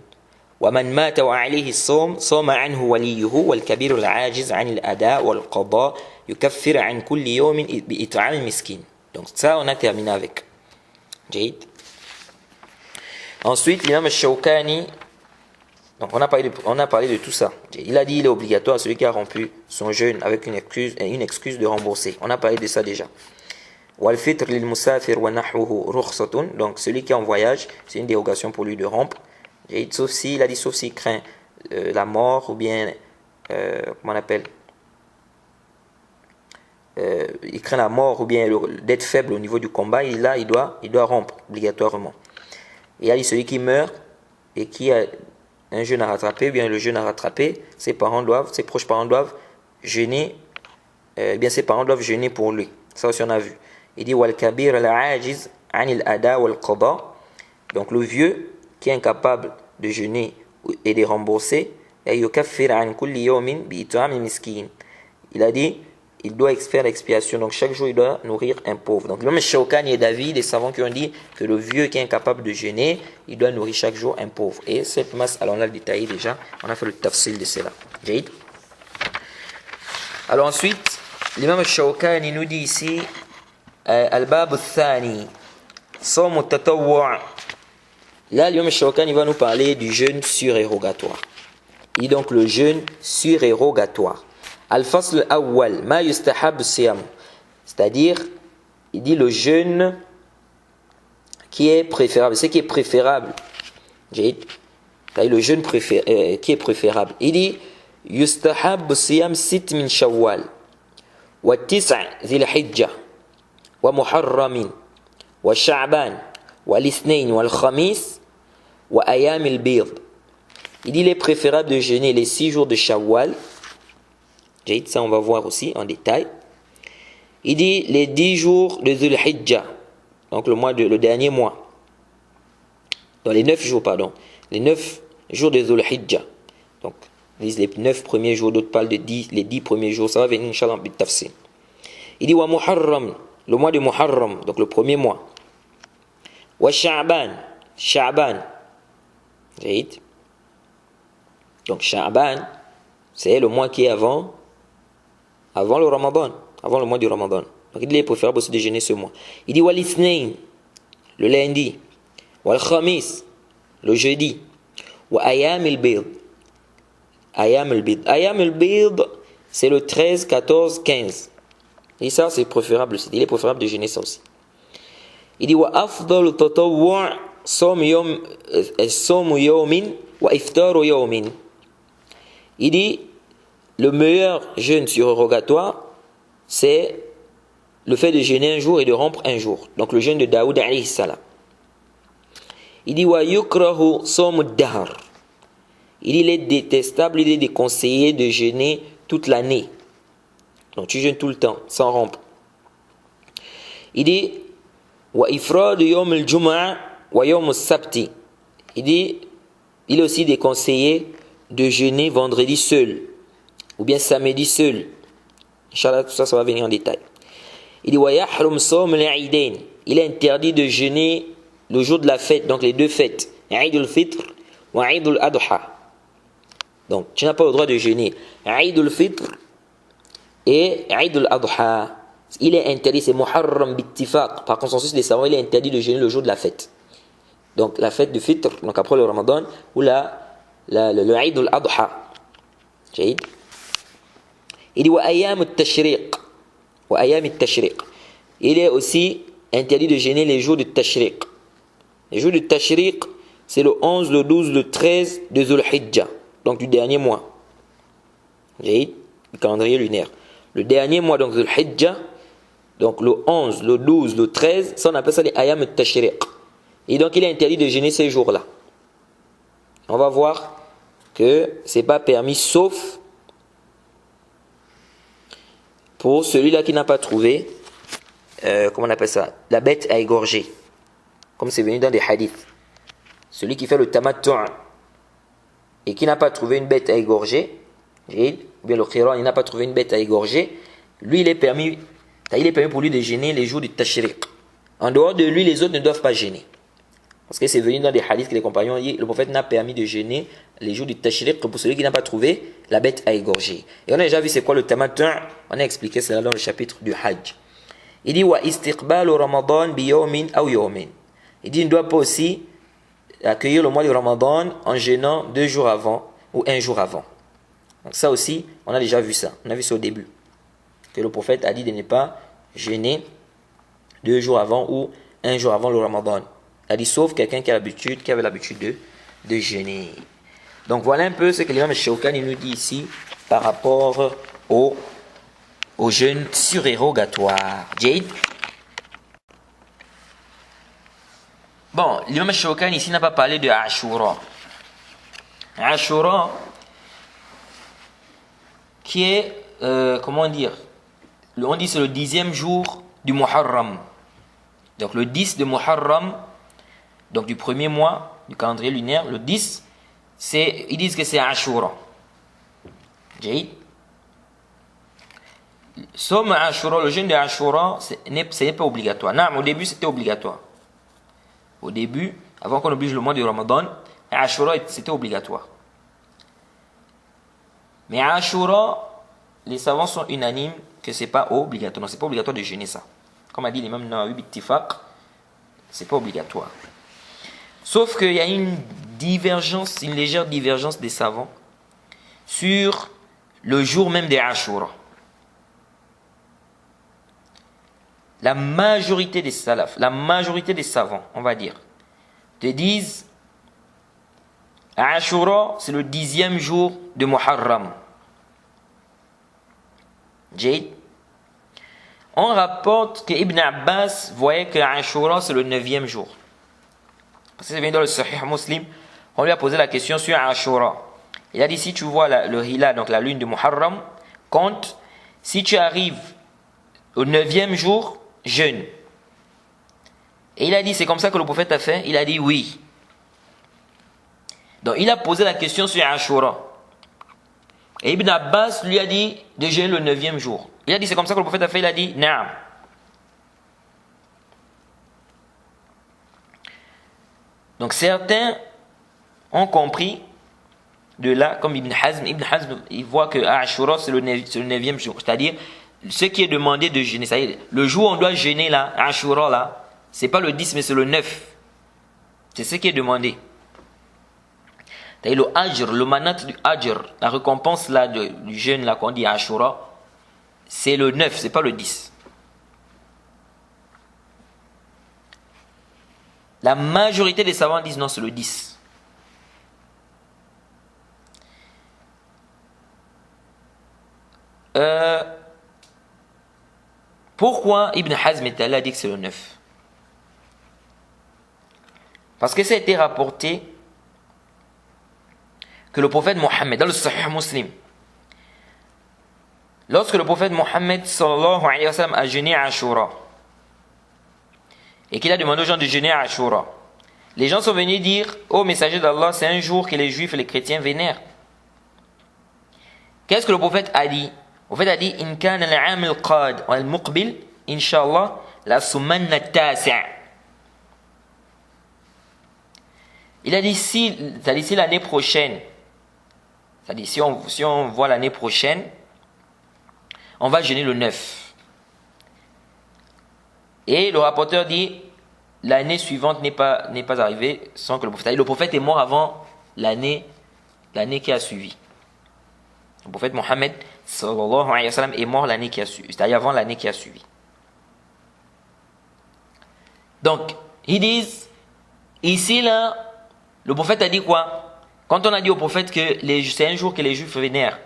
ومن مات وعليه الصوم صام عنه وليه والكبير العاجز عن الأداء والقضاء يكفر عن كل يوم بإطعام المسكين. Donc ça on a terminé avec. جيد. Ensuite l'imam Shawkani, donc on a parlé de tout ça. Il a dit il est obligatoire à celui qui a rompu son jeûne avec une excuse de rembourser. On a parlé de ça déjà. والفطر للمسافر ونحوه رخصة, donc celui qui est en voyage, c'est une dérogation pour lui de rompre. Sauf s'il craint la mort ou bien comment on appelle, il craint la mort ou bien d'être faible au niveau du combat, il doit rompre obligatoirement. Et il a dit celui qui meurt et qui a un jeûne à rattraper, bien le jeûne à rattraper, ses proches parents doivent jeûner, bien ses parents doivent jeûner pour lui. Ça aussi on a vu. Il dit wal kabir al ajiz anil ada wal qada, donc le vieux qui est incapable de jeûner et de rembourser, yukaffir an kulli yawmin bi it'am al miskin. Il a dit il doit faire l'expiation, donc chaque jour il doit nourrir un pauvre. Donc l'imam Shawkani et David, des savants qui ont dit que le vieux qui est incapable de jeûner, il doit nourrir chaque jour un pauvre. Et cette masse, alors on l'a détaillé déjà, on a fait le tafsil de cela. Jaïd. Alors ensuite, l'imam Shawkani nous dit ici Al-Bab al-Thani, Sawm al-Tatawwu'. Là, l'imam Shawkani va nous parler du jeûne surérogatoire. Il dit donc le jeûne surérogatoire. Al-Fasl al-Awwal, ma yustahab siyam. C'est-à-dire, il dit le jeûne qui est préférable. Ce qui est préférable. Le jeûne qui est préférable. Il dit yustahab siyam sit min shawwal wa tis'a dhil hijjah wa muharramin wa sha'ban wa l'ithnain wa al-khamis wa ayam al-bid. Il dit il est préférable de jeûner les 6 jours de Shawwal. Ça on va voir aussi en détail. Il dit les 10 jours de Dhul Hijjah, donc le dernier mois. Dans les 9 jours, pardon. Les 9 jours de Dhul Hijjah. Donc, ils disent les 9 premiers jours, d'autres parlent de les 10 premiers jours. Ça va venir, Inch'Allah, bit tafsir. Il dit wa Muharram, le mois de Muharram, donc le premier mois. Wa Sha'ban, Sha'ban. Donc Sha'ban, c'est le mois qui est avant le Ramadan, avant le mois du Ramadan. Donc il est préférable aussi de jeûner ce mois. Il dit wal Ithnain, le lundi. Wal Khamis, le jeudi. Wa Ayam al-Bid. Ayam al-Bid. Ayam al-Bid, c'est le 13, 14, 15. Et ça, c'est préférable aussi. Il est préférable de jeûner ça aussi. Il dit wa afdal tatawwu' sawm yawmin wa iftar yawmin. Il dit le meilleur jeûne surrogatoire, c'est le fait de jeûner un jour et de rompre un jour. Donc le jeûne de Daoud alayhi salam. Il dit wa yukrahu sawm ad-dahr. Il est détestable, il est déconseillé de jeûner toute l'année. Donc tu jeûnes tout le temps, sans rompre. Il dit wa ifrad yawm al-jum'a wa yawm as-sabti. Il dit il est aussi déconseillé de jeûner vendredi seul ou bien samedi seul. Inch'Allah, tout ça va venir en détail. Il dit wa yahrum sawm al-'idain. Il est interdit de jeûner le jour de la fête, donc les deux fêtes, Eid al-Fitr ou Eid al-Adha. Donc tu n'as pas le droit de jeûner Eid al-Fitr et Eid al-Adha. Il est interdit, c'est Muharram bittifaq. Par consensus des savants, il est interdit de jeûner le jour de la fête. Donc la fête du Fitr, donc après le Ramadan, ou le Eid al-Adha. Il dit wa ayam al-Tashriq. Wa ayam al-Tashriq. Il est aussi interdit de jeûner les jours de Tashriq. Les jours de Tashriq, c'est le 11, le 12, le 13 de Dhul Hijjah, donc du dernier mois. Le calendrier lunaire. Le dernier mois, donc Dhul Hijjah, donc le 11, le 12, le 13, ça on appelle ça les ayam al-Tashriq. Et donc il est interdit de jeûner ces jours-là. On va voir que ce n'est pas permis sauf pour celui-là qui n'a pas trouvé, comment on appelle ça, la bête à égorger. Comme c'est venu dans des hadiths. Celui qui fait le tamattu' et qui n'a pas trouvé une bête à égorger, ou bien le khiran, il n'a pas trouvé une bête à égorger, lui il est permis pour lui de jeûner les jours du tashriq. En dehors de lui, les autres ne doivent pas jeûner. Parce que c'est venu dans des hadiths que les compagnons ont dit, le prophète n'a permis de jeûner les jours du tashriq pour celui qui n'a pas trouvé la bête à égorger. Et on a déjà vu c'est quoi le tamattu', on a expliqué cela dans le chapitre du Hajj. Il dit wa istiqbalu Ramadan bi yawmin aw yawmin. Il dit, il ne doit pas aussi accueillir le mois de Ramadan en jeûnant 2 jours avant ou 1 jour avant. Donc ça aussi, on a déjà vu ça. On a vu ça au début. Que le prophète a dit de ne pas jeûner 2 jours avant ou 1 jour avant le Ramadan. Il a dit, sauf quelqu'un qui avait l'habitude de jeûner. Donc voilà un peu ce que l'imam Shawkani nous dit ici par rapport au jeûne surérogatoire. Jade. Bon, l'imam Shawkani ici n'a pas parlé de Ashura. Ashura, qui est, comment dire, on dit c'est le 10e jour du Muharram. Donc le 10 de Muharram, donc du premier mois du calendrier lunaire, le 10, ils disent que c'est Ashura. Somme Ashura, le jeûne de Ashura, ce n'est pas obligatoire. Non, au début c'était obligatoire. Au début, avant qu'on oblige le mois de Ramadan, Ashura c'était obligatoire. Mais Ashura, les savants sont unanimes que c'est pas obligatoire. Non, c'est pas obligatoire de jeûner ça. Comme a dit l'imam Nawawi bittifaq, c'est pas obligatoire. Sauf qu'il y a une légère divergence des savants sur le jour même des Ashura. La majorité des salafs, la majorité des savants, on va dire, te disent Ashura, c'est le 10e jour de Muharram. Jade. On rapporte que Ibn Abbas voyait que Ashura, c'est le 9e jour. Parce que ça vient dans le Sahih Muslim, on lui a posé la question sur Ashura. Il a dit, si tu vois le Hilal, donc la lune de Muharram, compte, si tu arrives au 9e jour, jeûne. Et il a dit, c'est comme ça que le prophète a fait? Il a dit oui. Donc il a posé la question sur Ashura. Et Ibn Abbas lui a dit de jeûner le 9e jour. Il a dit, c'est comme ça que le prophète a fait, il a dit, Naam. Donc certains ont compris de là, comme Ibn Hazm, il voit que Ashura c'est le 9e jour. C'est-à-dire, ce qui est demandé de jeûner, c'est-à-dire, le jour où on doit jeûner là, Ashura là, c'est pas le 10 mais c'est le 9. C'est ce qui est demandé. C'est-à-dire le ajr, le manat du ajr, la récompense là du jeûne là qu'on dit Ashura, c'est le 9, c'est pas le 10. La majorité des savants disent non, c'est le 10. Pourquoi Ibn Hazm est allé a dit que c'est le 9? Parce que ça a été rapporté que le prophète Mohammed, dans le Sahih Muslim, lorsque le prophète Mohammed sallallahu alayhi wa sallam a jeûné à Ashura et qu'il a demandé aux gens de jeûner à Ashura, les gens sont venus dire: ô messager d'Allah, c'est un jour que les juifs et les chrétiens vénèrent. Qu'est-ce que le prophète a dit? Le prophète a dit: in kana al-'am al-qad wa al-muqbil inshallah la sumanna at-tasi'. Il a dit si l'année prochaine, c'est-à-dire si on voit l'année prochaine, on va jeûner le 9. Et le rapporteur dit l'année suivante n'est pas arrivée sans que le prophète. C'est-à-dire le prophète est mort avant l'année qui a suivi. Le prophète Mohammed sallallahu alayhi wa sallam est mort l'année qui a suivi, c'est-à-dire avant l'année qui a suivi. Donc, ils disent ici là, le prophète a dit quoi? Quand on a dit au prophète que c'est un jour que les juifs vénèrent,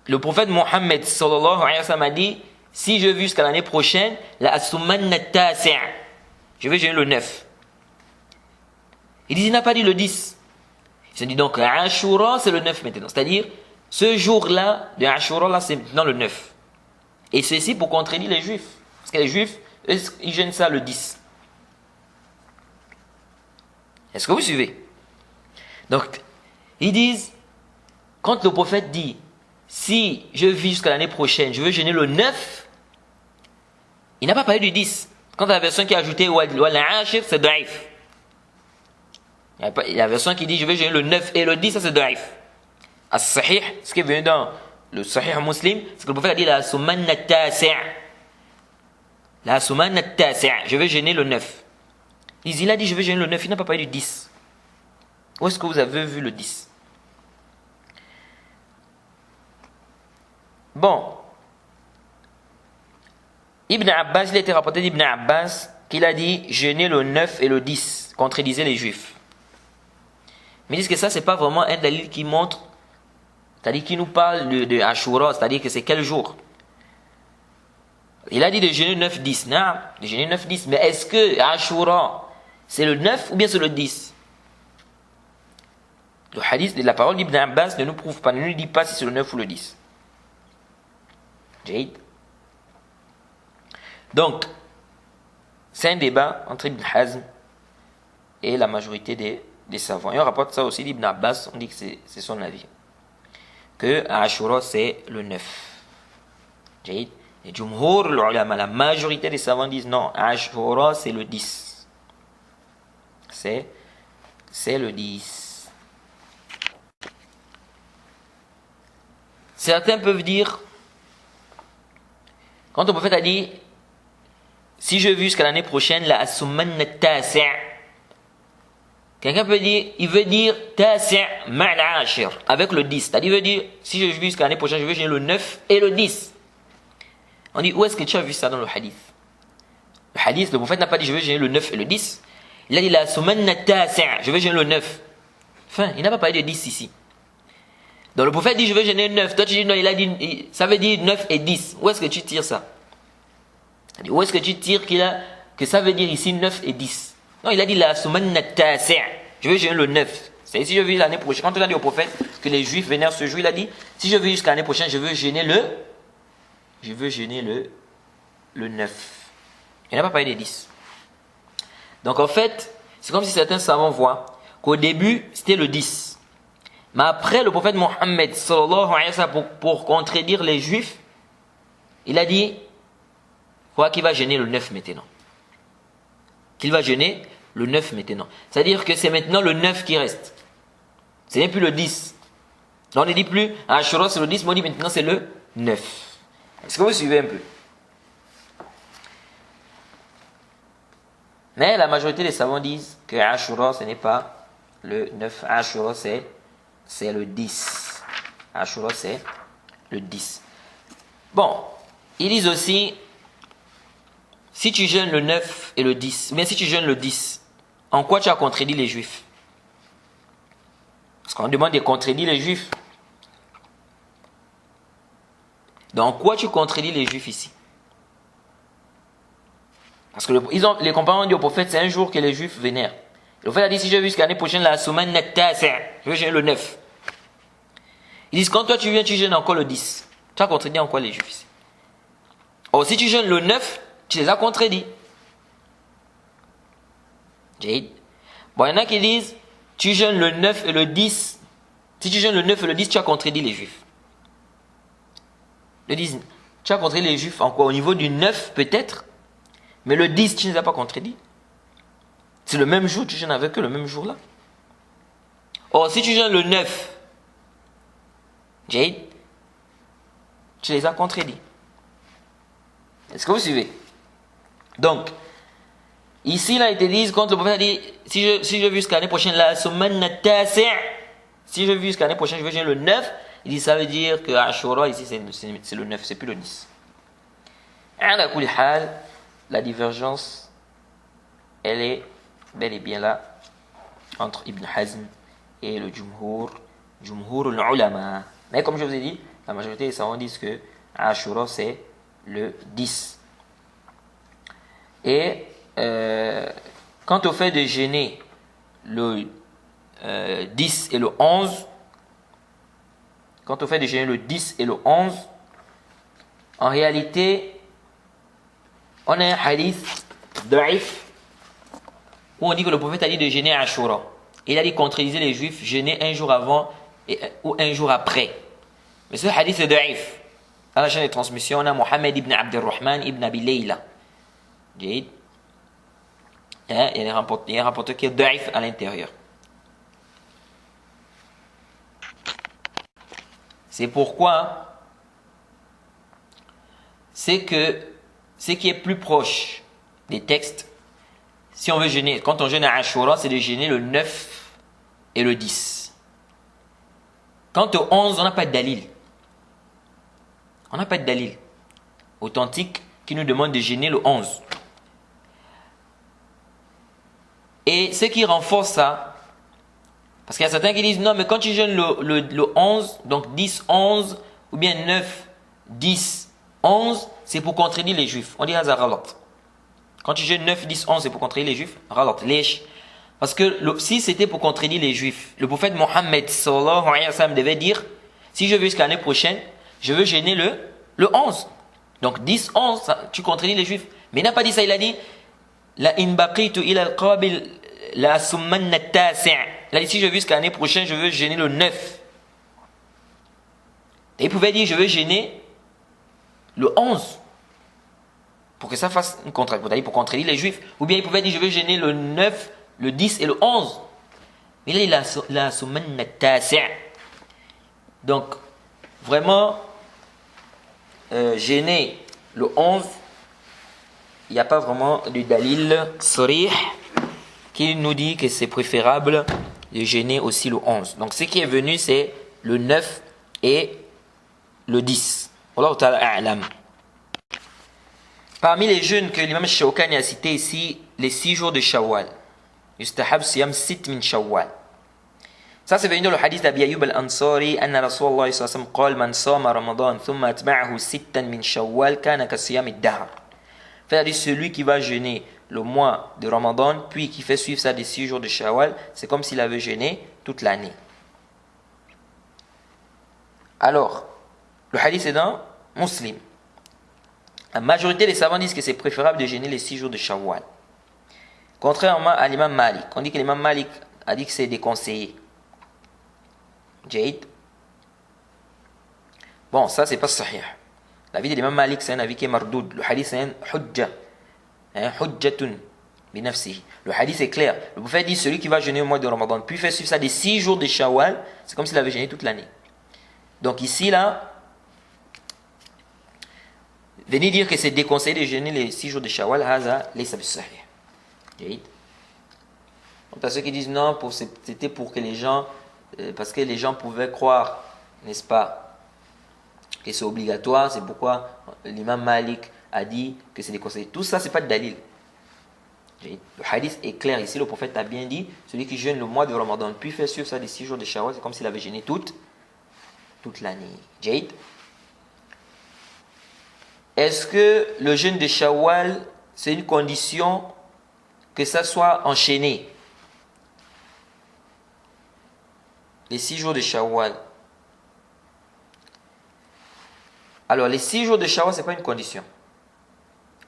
le prophète Mohammed sallallahu alayhi wa sallam a dit: si je vis jusqu'à l'année prochaine, la asumanna tasi', je vais jeûner le 9. Il dit, il n'a pas dit le 10. Il s'est dit donc Ashura c'est le 9 maintenant. C'est-à-dire, ce jour-là de Ashura là c'est maintenant le 9. Et ceci pour contredire les juifs. Parce que les juifs, eux, ils jeûnent ça le 10. Est-ce que vous suivez? Donc, ils disent, quand le prophète dit, si je vis jusqu'à l'année prochaine, je veux jeûner le 9, il n'a pas parlé du 10. Quand la version qui a ajouté Wal-Ashir, c'est daif. Il y a la version qui dit, je vais jeûner le 9 et le 10, ça c'est daif. As-Sahih, ce qui est venu dans le Sahih Muslim, c'est que le prophète a dit la sumanna at-tasi'. La sumanna at-tasi', je vais jeûner le 9. Il a dit, je vais jeûner le 9, il n'a pas parlé du 10. Où est-ce que vous avez vu le 10? Bon. Ibn Abbas, il a été rapporté d'Ibn Abbas qu'il a dit jeûner le 9 et le 10, contredisait les juifs. Mais ils disent que ça, c'est pas vraiment un dalil qui montre, c'est-à-dire qui nous parle de Ashura, c'est-à-dire que c'est quel jour? Il a dit de jeûner 9-10, non, de jeûner 9-10, mais est-ce que Ashura, c'est le 9 ou bien c'est le 10? Le hadith de la parole d'Ibn Abbas ne nous prouve pas, ne nous dit pas si c'est le 9 ou le 10. Jade. Donc, c'est un débat entre Ibn Hazm et la majorité des savants. Et on rapporte ça aussi d'Ibn Abbas, on dit que c'est son avis. Que Ashura c'est le 9. Jade. Et Jumhur, la majorité des savants disent non, Ashura c'est le 10. C'est le 10. Certains peuvent dire, quand le prophète a dit, si je vis jusqu'à l'année prochaine, la asumanna tasi', quelqu'un peut dire, il veut dire tasi' ma'al ashir, avec le 10. C'est-à-dire, il veut dire, si je vis jusqu'à l'année prochaine, je veux jeûner le 9 et le 10. On dit, où est-ce que tu as vu ça dans le hadith? Le hadith, le prophète n'a pas dit, je veux jeûner le 9 et le 10. Il a dit, la asumanna tasi', je veux jeûner le 9. Enfin, il n'a pas parlé de 10 ici. Donc le prophète dit, je veux jeûner 9. Toi, tu dis, non, il a dit, ça veut dire 9 et 10. Où est-ce que tu tires ça? Où est-ce que tu tires que ça veut dire ici 9 et 10? Non, il a dit la sumanna tasi'. Je veux jeûner le 9. C'est si je vis l'année prochaine. Quand on a dit au prophète que les juifs vénèrent ce jour, il a dit, si je vis jusqu'à l'année prochaine, je veux jeûner le 9. Il n'a pas parlé des 10. Donc en fait, c'est comme si certains savants voient qu'au début, c'était le 10. Mais après, le prophète Mohammed, sallallahu alayhi wa sallam, pour contredire les juifs, il a dit quoi, qu'il va jeûner le 9 maintenant. Qu'il va jeûner le 9 maintenant. C'est-à-dire que c'est maintenant le 9 qui reste. Ce n'est plus le 10. On ne dit plus Ashura c'est le 10, mais on dit maintenant c'est le 9. Est-ce que vous suivez un peu? Mais la majorité des savants disent que Ashura ce n'est pas le 9. Ashura c'est le 10. Ashura c'est le 10. Bon, ils disent aussi, si tu jeûnes le 9 et le 10, mais si tu jeûnes le 10, en quoi tu as contredit les juifs? Parce qu'on demande de contredire les juifs. Dans quoi tu contredis les juifs ici? Parce que les compagnons ont dit au prophète, c'est un jour que les juifs vénèrent. Le prophète a dit, si je veux jusqu'à l'année prochaine, la semaine je vais jeûner le 9. Ils disent, quand toi tu viens, tu jeûnes encore le 10. Tu as contredit en quoi les juifs ici? Or, si tu jeûnes le 9, tu les as contredits. Bon, il y en a qui disent, tu jeûnes le 9 et le 10. Si tu jeûnes le 9 et le 10, tu as contredit les juifs. Le 10, tu as contredit les juifs en quoi? Au niveau du 9 peut-être, mais le 10, tu ne les as pas contredits. C'est le même jour, tu jeûnes avec eux le même jour-là. Or, si tu jeûnes le 9, Jade, tu les as contredits. Est-ce que vous suivez? Donc, ici, là, ils te disent, quand le prophète a dit, si je vis jusqu'à l'année prochaine, si je vis jusqu'à l'année prochaine, je vais jeûner le 9, il dit, ça veut dire que Ashura, ici, c'est le 9, c'est plus le 10. La divergence, elle est bel et bien là, entre Ibn Hazm et le Jumhur al-Ulama. Mais comme je vous ai dit, la majorité des savants disent que Ashura, c'est le 10. Et quant au fait de jeûner le 10 et le 11, quant au fait de jeûner le 10 et le 11, en réalité, on a un hadith da'if où on dit que le prophète a dit de jeûner Ashura. Il a dit contredisez les juifs, jeûner un jour avant ou un jour après. Mais ce hadith est da'if. Dans la chaîne de transmission, on a Mohammed ibn Abdurrahman ibn Abi Layla. Il y a un rapporteur qui est da'if à l'intérieur. C'est pourquoi c'est que ce qui est plus proche des textes, si on veut jeûner, quand on jeûne à Ashura, c'est de jeûner le 9 et le 10. Quant au 11, on n'a pas de dalil. On n'a pas de dalil authentique qui nous demande de jeûner le 11. Et ce qui renforce ça, parce qu'il y a certains qui disent non, mais quand tu jeûnes le 11, donc 10, 11, ou bien 9, 10, 11, c'est pour contredire les juifs. On dit Hazaralat. Quand tu jeûnes 9, 10, 11, c'est pour contredire les juifs. Ralat, lèche. Parce que si c'était pour contredire les juifs, le prophète Mohammed sallallahu alayhi wa sallam devait dire, si je veux jusqu'à l'année prochaine, je veux jeûner le 11. Donc 10, 11, ça, tu contredis les juifs. Mais il n'a pas dit ça, il a dit la in baqitu ila al-qabil la summanna tasi'. Il a dit si je veux jusqu'à l'année prochaine, je veux jeûner le 9. Et il pouvait dire je veux jeûner le 11. Pour que ça fasse une contradiction, pour contredire les juifs. Ou bien il pouvait dire je veux jeûner le 9, le 10 et le 11. Mais là il a la summanna tasi'. Donc vraiment jeûner le 11, il n'y a pas vraiment de dalil sarih qui nous dit que c'est préférable de jeûner aussi le 11. Donc ce qui est venu c'est le 9 et le 10. Wallahu ta'ala a'lam. Parmi les jeûnes que l'imam Shawkani a cité ici, les 6 jours de Shawwal. Yustahab siyam 6 min Shawwal. Ça c'est venu dans le hadith d'Abi Ayyub al-Ansari anna Rasulullah sallallahu alayhi wa sallam qala man sama Ramadan thumma atba'ahu 6 min Shawwal kana ka siyam ad-dahr. C'est-à-dire celui qui va jeûner le mois de Ramadan puis qui fait suivre ça des 6 jours de Shawwal, c'est comme s'il avait jeûné toute l'année. Alors, le hadith est dans Muslim. La majorité des savants disent que c'est préférable de jeûner les 6 jours de Shawwal. Contrairement à l'imam Malik. On dit que l'imam Malik a dit que c'est déconseillé. Jaïd. Bon, ça c'est pas sahih. L'avis de l'imam Malik, c'est un avis qui est mardoud. Le hadith, c'est un hujja. Hujjatun binafsihi. Le hadith est clair. Le prophète dit, celui qui va jeûner au mois de Ramadan, puis fait suivre ça des 6 jours de Shawwal, c'est comme s'il avait jeûné toute l'année. Donc ici, là, venez dire que c'est déconseillé de jeûner les 6 jours de Shawwal, haza laysa bis-sahih. Jaïd. Donc, à ceux qui disent non, c'était pour que les gens, parce que les gens pouvaient croire, n'est-ce pas, que c'est obligatoire, c'est pourquoi l'imam Malik a dit que c'est déconseillé. Tout ça, c'est pas de dalil. Le hadith est clair ici, le prophète a bien dit, celui qui jeûne le mois de Ramadan, puis fait suivre ça des 6 jours de Shawwal, c'est comme s'il avait jeûné toute l'année. Jaïd. Est-ce que le jeûne de Shawwal, c'est une condition que ça soit enchaîné? Les 6 jours de Shawwal. Alors, les 6 jours de Shawwal, ce n'est pas une condition.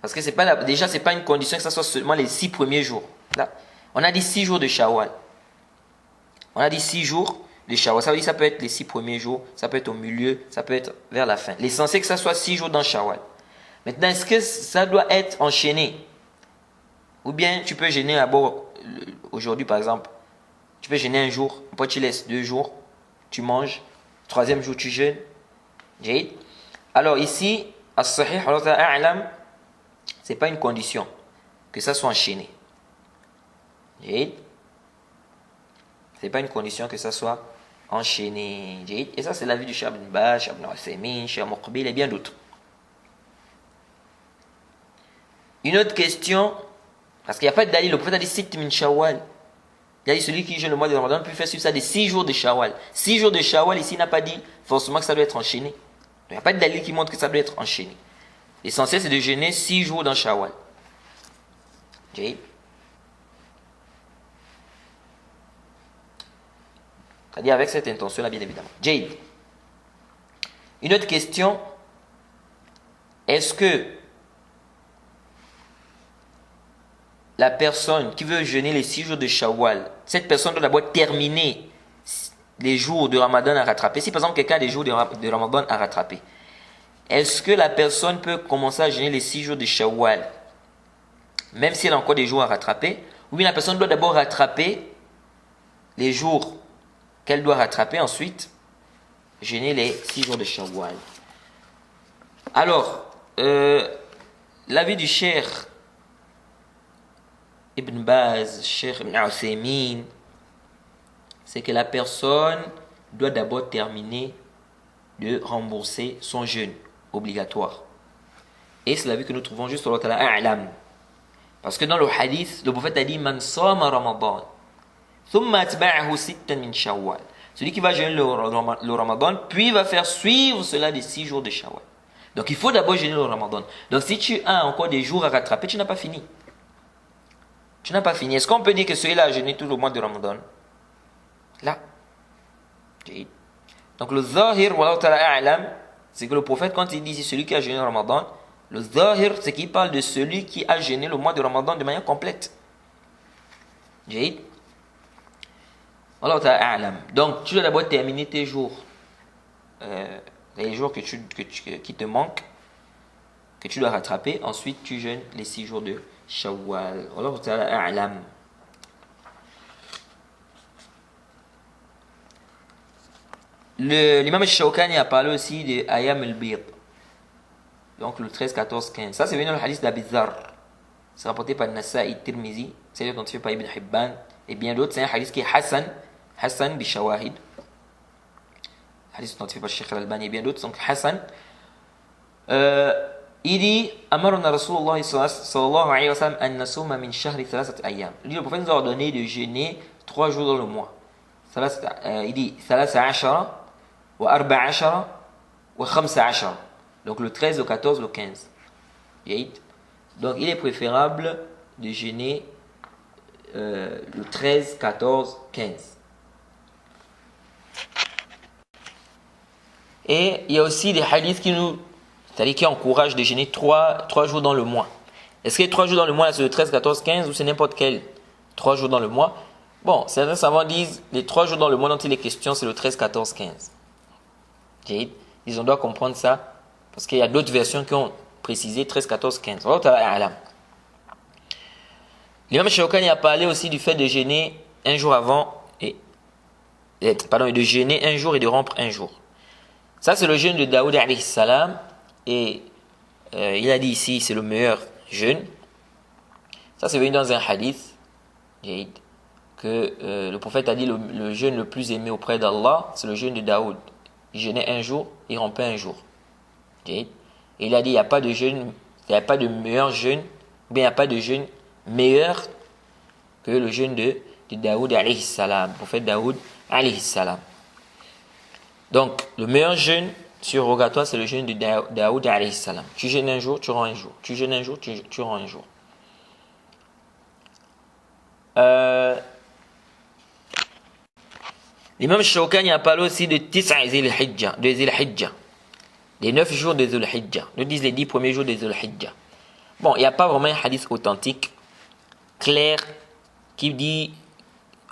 Parce que déjà, ce n'est pas une condition que ce soit seulement les 6 premiers jours. Là, on a dit 6 jours de Shawwal. On a dit 6 jours de Shawwal. Ça veut dire que ça peut être les 6 premiers jours, ça peut être au milieu, ça peut être vers la fin. L'essentiel, c'est que ça soit 6 jours dans Shawwal. Maintenant, est-ce que ça doit être enchaîné? Ou bien tu peux jeûner d'abord, aujourd'hui par exemple, tu peux jeûner un jour, après tu laisses 2 jours, tu manges, 3e jour tu jeûnes. Jaïd. Alors ici, as-sahih, c'est pas une condition que ça soit enchaîné. Jaïd. C'est pas une condition que ça soit enchaîné. Jaïd. Et ça, c'est l'avis du Cheikh Ibn Baz, Cheikh Ibn Uthaymin, Cheikh Muqbil et bien d'autres. Une autre question, parce qu'il n'y a pas de dalil, le prophète a dit Sitt min Shawwal. Il a dit celui qui jeûne le mois de Ramadan peut faire suivre ça des 6 jours de Shawwal. 6 jours de Shawwal, ici, il n'a pas dit forcément que ça doit être enchaîné. Il n'y a pas de dalil qui montre que ça doit être enchaîné. L'essentiel, c'est de jeûner 6 jours dans Shawwal. Okay. C'est-à-dire avec cette intention-là, bien évidemment. Jade. Une autre question. Est-ce que la personne qui veut jeûner les 6 jours de Shawwal, cette personne doit d'abord terminer les jours de Ramadan à rattraper? Si par exemple quelqu'un a des jours de Ramadan à rattraper, est-ce que la personne peut commencer à jeûner les 6 jours de Shawwal, même si elle a encore des jours à rattraper? Ou bien la personne doit d'abord rattraper les jours qu'elle doit rattraper, ensuite jeûner les 6 jours de Shawwal? Alors, l'avis du Cheikh Ibn Baz, Cheikh Ibn Uthaymin, c'est que la personne doit d'abord terminer de rembourser son jeûne obligatoire. Et c'est l'avis que nous trouvons juste sur l'autre a'lam. Parce que dans le hadith, le prophète a dit Man sama Ramadan, thumma atba'ahu sittan min Shawwal. Celui qui va jeûner le Ramadan, puis va faire suivre cela des 6 jours de Shawwal. Donc il faut d'abord jeûner le Ramadan. Donc si tu as encore des jours à rattraper, tu n'as pas fini. Tu n'as pas fini. Est-ce qu'on peut dire que celui-là a jeûné tout le mois de Ramadan? Là. Donc le zahir, wallahu ta'ala a'lam, c'est que le prophète, quand il dit celui qui a jeûné le Ramadan, le zahir, c'est qu'il parle de celui qui a jeûné le mois de Ramadan de manière complète. Jaïd. Wallahu ta'ala a'lam. Donc tu dois d'abord terminer tes jours. Les jours qui te manquent, que tu dois rattraper. Ensuite, tu jeûnes les 6 jours de Shawwal. Wallahu ta'ala a'lam. L'imam al-Shawkani a parlé aussi de Ayam al-Bid. Donc le 13, 14, 15. Ça, c'est venu dans le hadith d'Abi Dharr. C'est rapporté par Nasa'i Tirmizi. C'est identifié par Ibn Hibban et bien d'autres. C'est un hadith qui est Hassan. Hassan bi Shawahid. Hadith identifié par Sheikh al-Albani et bien d'autres. Donc Hassan. Il dit Amarna Rasulullah sallallahu alayhi wa sallam an nasuma min shahri thalathat ayyam. Il dit le prophète nous a ordonné de jeûner 3 jours dans le mois. Il dit 13 wa 14 wa 15. Donc le 13, le 14, le 15. Donc il est préférable de jeûner le 13, 14, 15. Et il y a aussi des hadiths c'est-à-dire qui encouragent de jeûner 3 jours dans le mois. Est-ce que les 3 jours dans le mois, c'est le 13, 14, 15 ou c'est n'importe quel 3 jours dans le mois? Bon, certains savants disent les 3 jours dans le monde dont il est question, c'est le 13, 14, 15. Ils on doit comprendre ça parce qu'il y a d'autres versions qui ont précisé 13, 14, 15. L'imam Shawkani a parlé aussi du fait de jeûner un jour avant de jeûner un jour et de rompre un jour. Ça, c'est le jeûne de Daoud alayhi salam. Et il a dit ici, c'est le meilleur jeûne. Ça, c'est venu dans un hadith que le prophète a dit le jeûne le plus aimé auprès d'Allah, c'est le jeûne de Daoud. Il jeûnait un jour, il rompait un jour. Et il a dit, il n'y a pas de jeûne, il n'y a pas de meilleur jeûne, ou bien il n'y a pas de jeûne meilleur que le jeûne de Daoud alayhi salam, le prophète Daoud alayhi salam. Donc, le meilleur jeûne surrogatoire, c'est le jeûne de Daoud alayhi salam. Tu jeûnes un jour, tu rends un jour. Tu jeûnes un jour, tu rends un jour. L'imam Shawkani a parlé aussi de Tis'a Zil-Hijja, de Zil-Hijja. Les 9 jours de Zul-Hijja. Nous disent les 10 premiers jours de Zul-Hijja. Bon, il n'y a pas vraiment un hadith authentique, clair, qui dit,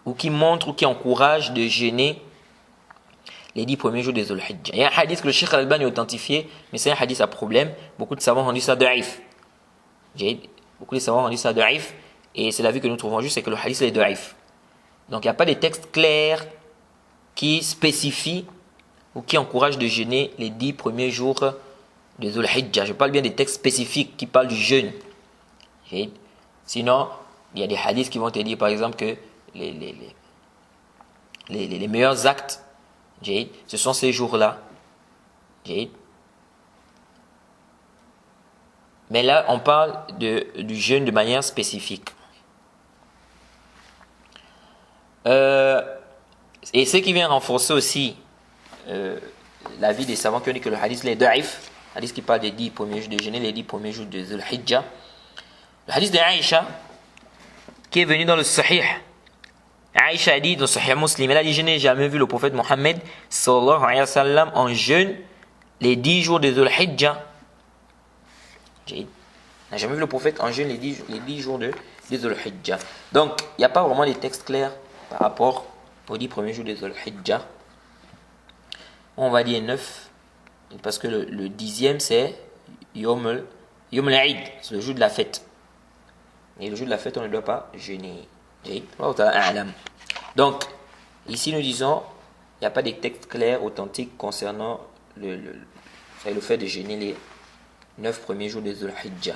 ou qui montre, ou qui encourage de jeûner les 10 premiers jours de Zul-Hijja. Il y a un hadith que le Cheikh Al-Albani a authentifié, mais c'est un hadith à problème. Beaucoup de savants ont dit ça da'if. Beaucoup de savants ont dit ça da'if, et c'est l'avis que nous trouvons juste, c'est que le hadith est da'if. Donc il n'y a pas de texte clair qui spécifie ou qui encourage de jeûner les 10 premiers jours de Zul-Hijja. Je parle bien des textes spécifiques qui parlent du jeûne. Sinon, il y a des hadiths qui vont te dire par exemple que les meilleurs actes, ce sont ces jours-là. Mais là, on parle du jeûne de manière spécifique. Et ce qui vient renforcer aussi l'avis des savants qui ont dit que le hadith est da'if, hadith qui parle des 10 premiers jours de jeûner, les 10 premiers jours de Zul-Hijja. Le hadith de Aïcha, qui est venu dans le Sahih. Aïcha a dit dans le Sahih Muslim, elle a dit, je n'ai jamais vu le prophète Mohammed sallallahu alayhi wa sallam en jeûne les 10 jours de Zul-Hijja. On n'a jamais vu le prophète en jeûne les 10 jours de Zul-Hijja. Donc, il n'y a pas vraiment de textes clairs par rapport aux 10 premiers jours de Zul-Hijja. On va dire 9, parce que le 10e c'est Yom al-Eid, c'est le jour de la fête. Et le jour de la fête, on ne doit pas jeûner. Donc, ici nous disons, il n'y a pas de texte clair, authentique concernant le fait de jeûner les 9 premiers jours de Zul-Hijja.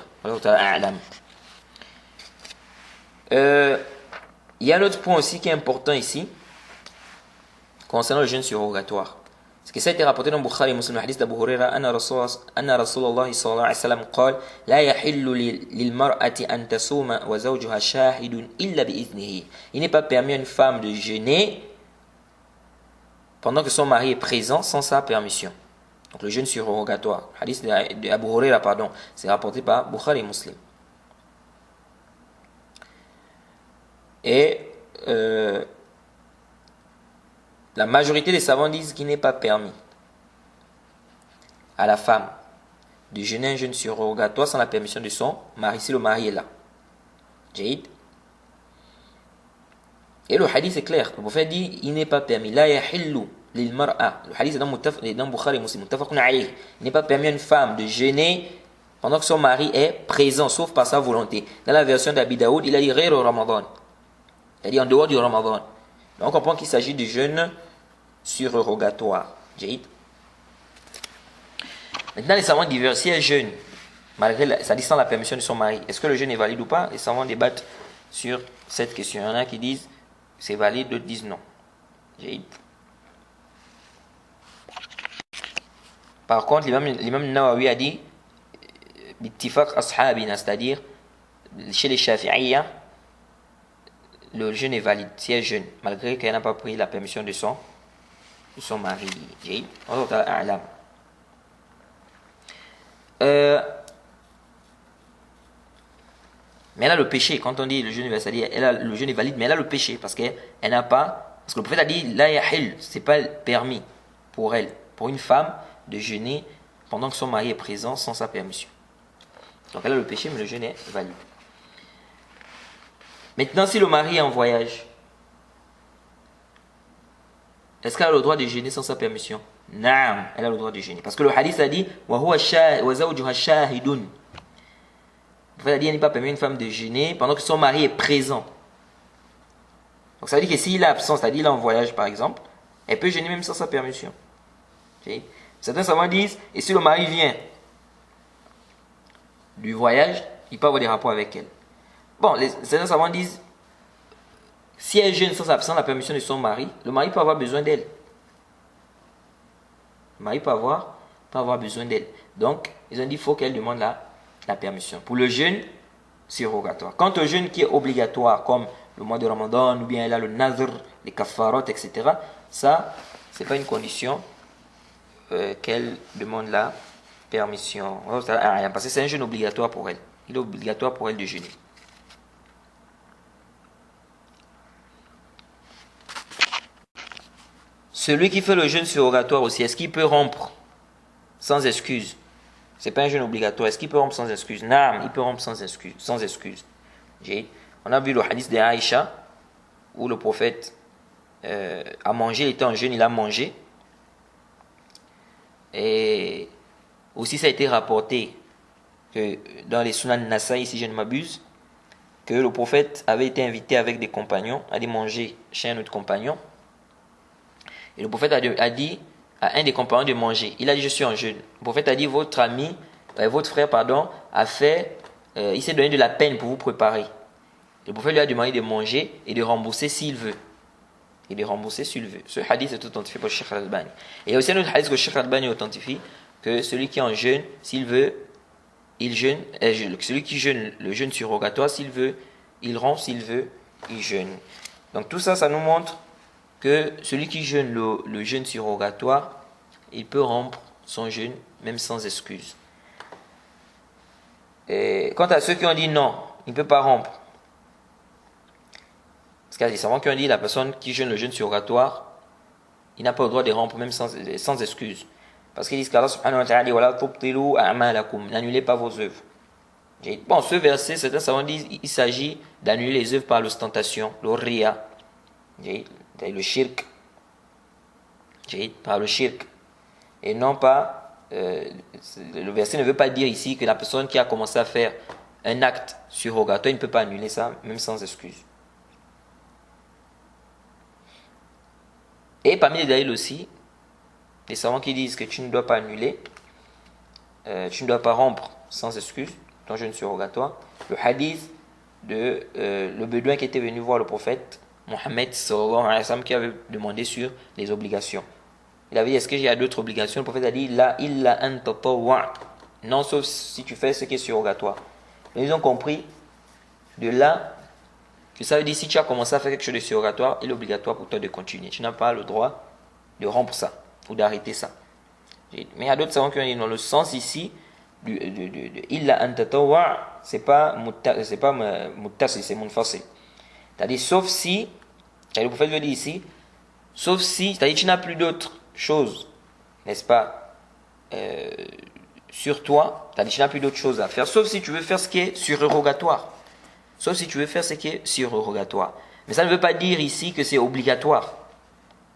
Il y a un autre point aussi qui est important ici, concernant le jeûne surrogatoire. Ce qui ça a été rapporté dans Bukhari Muslim, le hadith d'Abu Huraira, anna Rasulullah sallallahu alayhi wa sallam قال لا يحل للمرأة أن تصوم وزوجها شاهد إلا بإذنه. Il n'est pas permis à une femme de jeûner pendant que son mari est présent sans sa permission. Donc le jeûne surrogatoire, le hadith d'Abu Huraira, pardon, c'est rapporté par Bukhari Muslim. Et la majorité des savants disent qu'il n'est pas permis à la femme de jeûner un jeûne surrogatoire sans la permission de son mari, si le mari est là. Et le hadith est clair. Le prophète dit il n'est pas permis. La yahillu lil mar'a. Le hadith est dans Bukhari Muslim. Il n'est pas permis à une femme de jeûner pendant que son mari est présent, sauf par sa volonté. Dans la version d'Abi Daoud, il a dit ghayru Ramadan. Il a dit en dehors du Ramadan. Donc on comprend qu'il s'agit de jeûne surrogatoire. Maintenant, les savants divergent. Si elle jeûne, malgré ça dit sans la permission de son mari, est-ce que le jeûne est valide ou pas? Les savants débattent sur cette question. Il y en a qui disent c'est valide, d'autres disent non. Par contre, l'imam Nawawi a dit bittifaq ashabina, c'est-à-dire chez les Shafi'iyya, le jeûne est valide si elle jeûne, malgré qu'elle n'a pas pris la permission de son mari. Mais elle a le péché. Quand on dit le jeûne est valide, c'est-à-dire le jeûne est valide, mais elle a le péché parce qu'elle n'a pas. Parce que le prophète a dit la yahil, c'est pas permis pour elle, pour une femme, de jeûner pendant que son mari est présent sans sa permission. Donc elle a le péché, mais le jeûne est valide. Maintenant, si le mari est en voyage, est-ce qu'elle a le droit de jeûner sans sa permission? Naam, elle a le droit de jeûner. Parce que le hadith a dit wa zawjuha shahidun. Le prophète a dit il n'est pas permis à une femme de jeûner pendant que son mari est présent. Donc ça veut dire que s'il est absent, c'est-à-dire il est en voyage par exemple, elle peut jeûner même sans sa permission. Okay? Certains savants disent, et si le mari vient du voyage, il peut avoir des rapports avec elle. Bon, certains savants disent, si elle jeûne sans la permission de son mari, le mari peut avoir besoin d'elle. Le mari peut avoir besoin d'elle. Donc, ils ont dit qu'il faut qu'elle demande la permission. Pour le jeûne, c'est rogatoire. Quant au jeûne qui est obligatoire, comme le mois de Ramadan, ou bien là le nazr, les kafarot, etc., ça, ce n'est pas une condition qu'elle demande la permission. Parce que c'est un jeûne obligatoire pour elle. Il est obligatoire pour elle de jeûner. Celui qui fait le jeûne surrogatoire aussi, est-ce qu'il peut rompre sans excuse? C'est pas un jeûne obligatoire. Est-ce qu'il peut rompre sans excuse? Non, il peut rompre sans excuse. On a vu le hadith de Aïcha où le prophète a mangé, il était en jeûne, il a mangé. Et aussi ça a été rapporté que dans les Sunan Nasaï, si je ne m'abuse, que le prophète avait été invité avec des compagnons à aller manger chez un autre compagnon. Et le prophète a dit à un des compagnons de manger. Il a dit je suis en jeûne. Le prophète a dit votre frère a fait, il s'est donné de la peine pour vous préparer. Le prophète lui a demandé de manger et de rembourser s'il veut. Ce hadith est authentifié par Cheikh Al-Albani. Et il y a aussi un autre hadith que Cheikh Al-Albani authentifie, que celui qui est en jeûne, s'il veut, il jeûne. Celui qui jeûne le jeûne surrogatoire, s'il veut, il rompt, s'il veut, il jeûne. Donc tout ça, ça nous montre que celui qui jeûne le jeûne surrogatoire, il peut rompre son jeûne, même sans excuse. Et quant à ceux qui ont dit non, il ne peut pas rompre. Parce qu'il y a des savants qui ont dit la personne qui jeûne le jeûne surrogatoire, il n'a pas le droit de rompre, même sans excuse. Parce qu'ils disent qu'Allah subhanahu wa ta'ala dit n'annulez pas vos œuvres. Bon, ce verset, certains savants disent il s'agit d'annuler les œuvres par l'ostentation, le riya, le shirk, par le shirk. Et non pas, le verset ne veut pas dire ici que la personne qui a commencé à faire un acte surrogatoire, il ne peut pas annuler ça, même sans excuse. Et parmi les dalils aussi, les savants qui disent que tu ne dois pas annuler, tu ne dois pas rompre sans excuse ton jeûne surrogatoire, le hadith de le bédouin qui était venu voir le prophète Mohammed sallallahu alayhi wa sallam, qui avait demandé sur les obligations. Il avait dit est-ce que j'ai d'autres obligations? Le prophète a dit la illa an tatawwa, non sauf si tu fais ce qui est surrogatoire. Mais ils ont compris de là que ça veut dire si tu as commencé à faire quelque chose de surrogatoire, il est obligatoire pour toi de continuer. Tu n'as pas le droit de rompre ça ou d'arrêter ça. Mais il y a d'autres savants qui ont dit dans le sens ici de illa an tatawwa, c'est pas muttasil, c'est munfasil. C'est-à-dire sauf si, le prophète veut dire ici, sauf si, c'est-à-dire tu n'as plus d'autres choses, n'est-ce pas, sur toi, c'est-à-dire tu n'as plus d'autres choses à faire, sauf si tu veux faire ce qui est surrogatoire. Mais ça ne veut pas dire ici que c'est obligatoire.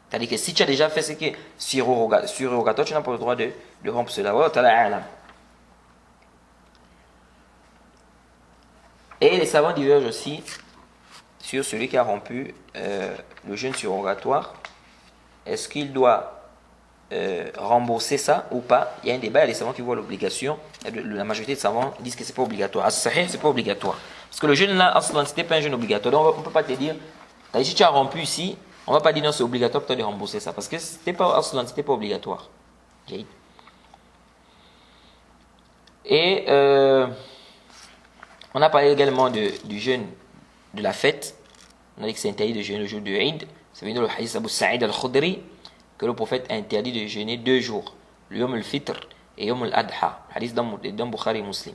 C'est-à-dire que si tu as déjà fait ce qui est surrogatoire, tu n'as pas le droit de rompre cela. Et les savants divergent aussi sur celui qui a rompu le jeûne surrogatoire. Est-ce qu'il doit rembourser ça ou pas? Il y a un débat, il y a des savants qui voient l'obligation. La majorité des savants disent que ce n'est pas obligatoire. As-sahih, ce n'est pas obligatoire. Parce que le jeûne là, ce n'était pas un jeûne obligatoire. Donc on ne peut pas te dire, si tu as rompu ici, on ne va pas dire non, c'est obligatoire pour toi de rembourser ça. Parce que ce n'était pas obligatoire. Et on a parlé également du jeûne de la fête. On a dit que c'est interdit de jeûner le jour de Eid. C'est venu dans le hadith Abu Sa'id al-Khudri que le prophète a interdit de jeûner 2 jours, le Yom al-Fitr et Yom al-Adha. Hadith dans Bukhari et Muslim.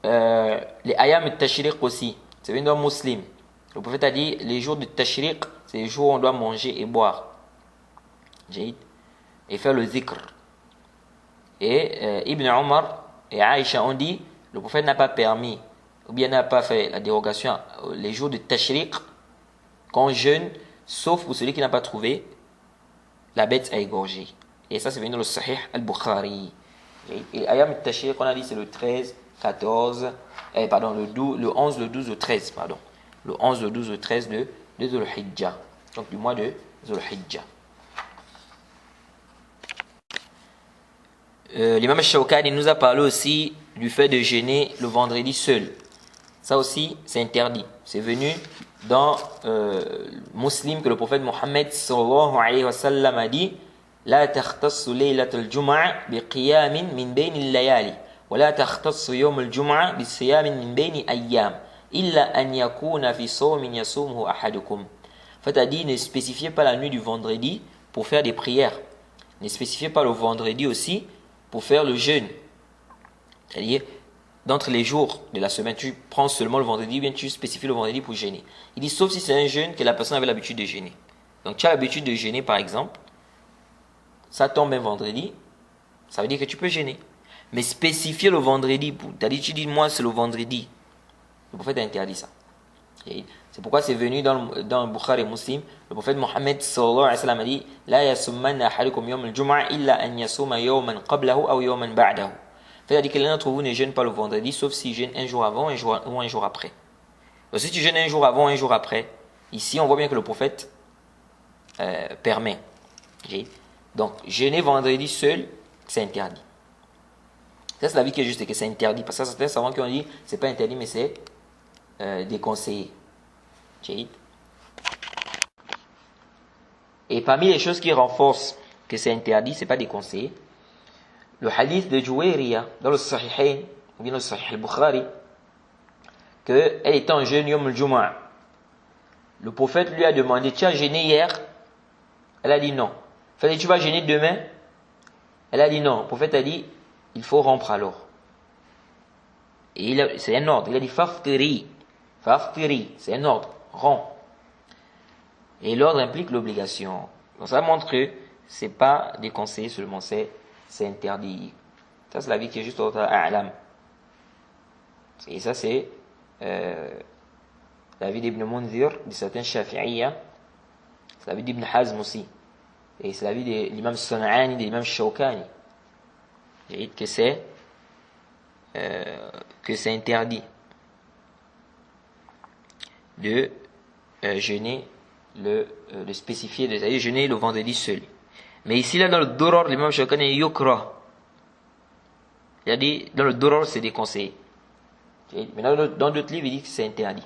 Les ayam al-Tashriq aussi, c'est venu dans Muslim. Le prophète a dit les jours de Tashriq, c'est les jours où on doit manger et boire. Et faire le zikr. Et Ibn Omar et Aïcha ont dit le prophète n'a pas permis ou bien n'a pas fait la dérogation les jours de Tashriq qu'on jeûne, sauf pour celui qui n'a pas trouvé la bête à égorger. Et ça, c'est venu dans le Sahih al-Bukhari. Et Ayam al-Tashriq, qu'on a dit, c'est le 13, 14, pardon, le 11, le 12, le 13, pardon. Le 11, le 12, le 13 de Dhul Hijjah. Donc, du mois de Dhul Hijjah. L'imam al-Shawkani nous a parlé aussi du fait de jeûner le vendredi seul. Ça aussi, c'est interdit. C'est venu dans Muslim que le prophète Mohammed sallallahu alayhi wa sallam a dit لا تختص ليلة الجمعة بقيام من بين الليالي ولا تختص يوم الجمعة بصيام من بين أيام إلا أن يكون في صوم يصومه أحدكم. Fait a dit ne spécifiez pas la nuit du vendredi pour faire des prières. Ne spécifiez pas le vendredi aussi pour faire le jeûne. C'est-à-dire d'entre les jours de la semaine, tu prends seulement le vendredi, bien tu spécifies le vendredi pour jeûner. Il dit sauf si c'est un jeûne que la personne avait l'habitude de jeûner. Donc tu as l'habitude de jeûner par exemple, ça tombe un vendredi, ça veut dire que tu peux jeûner. Mais spécifier le vendredi, tu dis moi c'est le vendredi. Le prophète a interdit ça. C'est pourquoi c'est venu dans le Bukhari et Muslim, le prophète Mohammed sallallahu alayhi wa sallam a dit La yasummanna ahadukum yawm al-jum'a illa an yasuma yawman qablahu aw yawman ba'dahu. C'est-à-dire que l'un d'entre vous ne jeûne pas le vendredi, sauf s'il jeûne un jour avant ou un jour après. Donc si tu jeûnes un jour avant, un jour après, ici on voit bien que le prophète permet. Donc jeûner vendredi seul, c'est interdit. Ça c'est la vie qui est juste et que c'est interdit. Parce que certains savants qui ont dit c'est pas interdit mais c'est déconseillé. Et parmi les choses qui renforcent que c'est interdit, c'est pas déconseillé. Le hadith de Juwayriya dans le Sahihain, ou bien le Sahih al-Bukhari, qu'elle était en jeûne Yom al-Jumu'ah. Le prophète lui a demandé tu as jeûné hier? Elle a dit non. Il fallait tu vas jeûner demain? Elle a dit non. Le prophète a dit il faut rompre alors. Et c'est un ordre. Il a dit faftiri. Faftiri, c'est un ordre. Romps. Et l'ordre implique l'obligation. Donc ça montre que c'est pas déconseillé seulement, c'est interdit. Ça c'est la vie qui est juste au a'lam. Et ça c'est la vie d'Ibn Munzir, de certains Shafi'iyya. C'est la vie d'Ibn Hazm aussi. Et c'est la vie de l'imam San'ani, de l'imam Shawkani. Que c'est interdit de jeûner de spécifier, c'est-à-dire jeûner le vendredi seul. Mais ici là dans le Durar, l'imam Shawkani est yukra. Il a dit dans le Durar c'est déconseillé. Mais dans d'autres livres il dit que c'est interdit.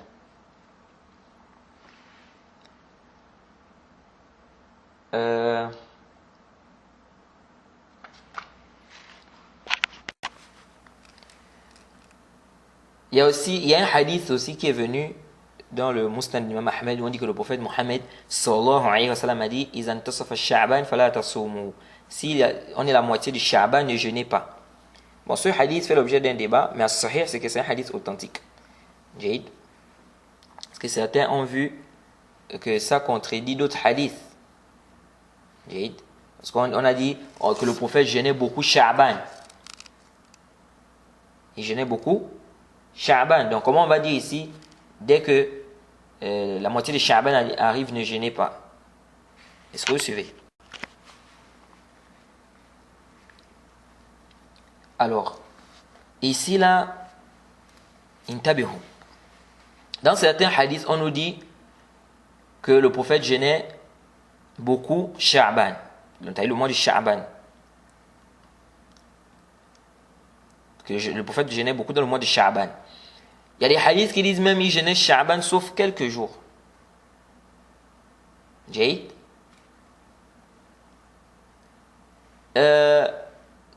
Il y a un hadith aussi qui est venu dans le Musnad d'Imam Ahmed où on dit que le prophète Mohammed sallallahu alayhi wa sallam a dit Izan tasafa Sha'ban fala tasumu. Si on est la moitié du Sha'ban, ne jeûnez pas. Bon, ce hadith fait l'objet d'un débat, mais à sahih, c'est que c'est un hadith authentique. Jahid. Parce que certains ont vu que ça contredit d'autres hadiths. Jahid. Parce qu'on a dit que le prophète jeûnait beaucoup Sha'ban. Il jeûnait beaucoup Sha'ban. Donc, comment on va dire ici, dès que la moitié de Sha'ban arrive, ne jeûnez pas? Est-ce que vous suivez? Alors, ici là, intabihu. Dans certains hadiths, on nous dit que le prophète jeûnait beaucoup Sha'ban. Donc, le mois du Sha'ban. Que le prophète jeûnait beaucoup dans le mois de Sha'ban. Il y a des hadiths qui disent même qu'il jeûnait Sha'ban sauf quelques jours. Jayid.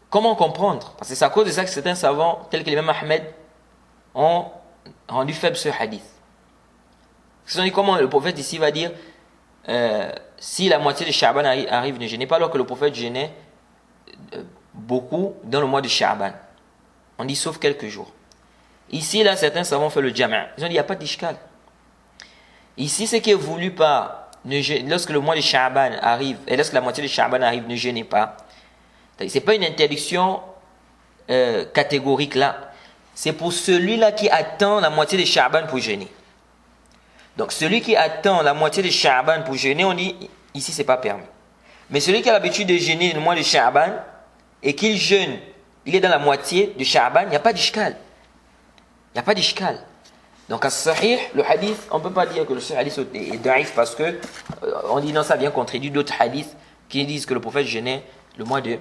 Comment comprendre? Parce que c'est à cause de ça que certains savants, tels que l'imam Ahmed, ont rendu faible ce hadith. Ils ont dit comment le prophète ici va dire si la moitié de Sha'ban arrive, ne jeûnez pas, alors que le prophète jeûnait beaucoup dans le mois de Sha'ban. On dit sauf quelques jours. Ici, là, certains savants font le jama'. Ils ont dit il n'y a pas d'ishkal. Ici, ce qui est voulu par lorsque le mois de Sha'ban arrive, et lorsque la moitié de Sha'ban arrive, ne jeûnez pas. Ce n'est pas une interdiction catégorique là. C'est pour celui-là qui attend la moitié de Sha'ban pour jeûner. Donc celui qui attend la moitié de Sha'ban pour jeûner, on dit ici c'est pas permis. Mais celui qui a l'habitude de jeûner le mois de Sha'ban et qu'il jeûne, il est dans la moitié de Sha'ban, il n'y a pas d'ishkal. Il n'y a pas d'ishkal. Donc, à sahih, le hadith, on ne peut pas dire que le hadith est daif parce que on dit non, ça vient contredire d'autres hadiths qui disent que le prophète jeûnait le mois de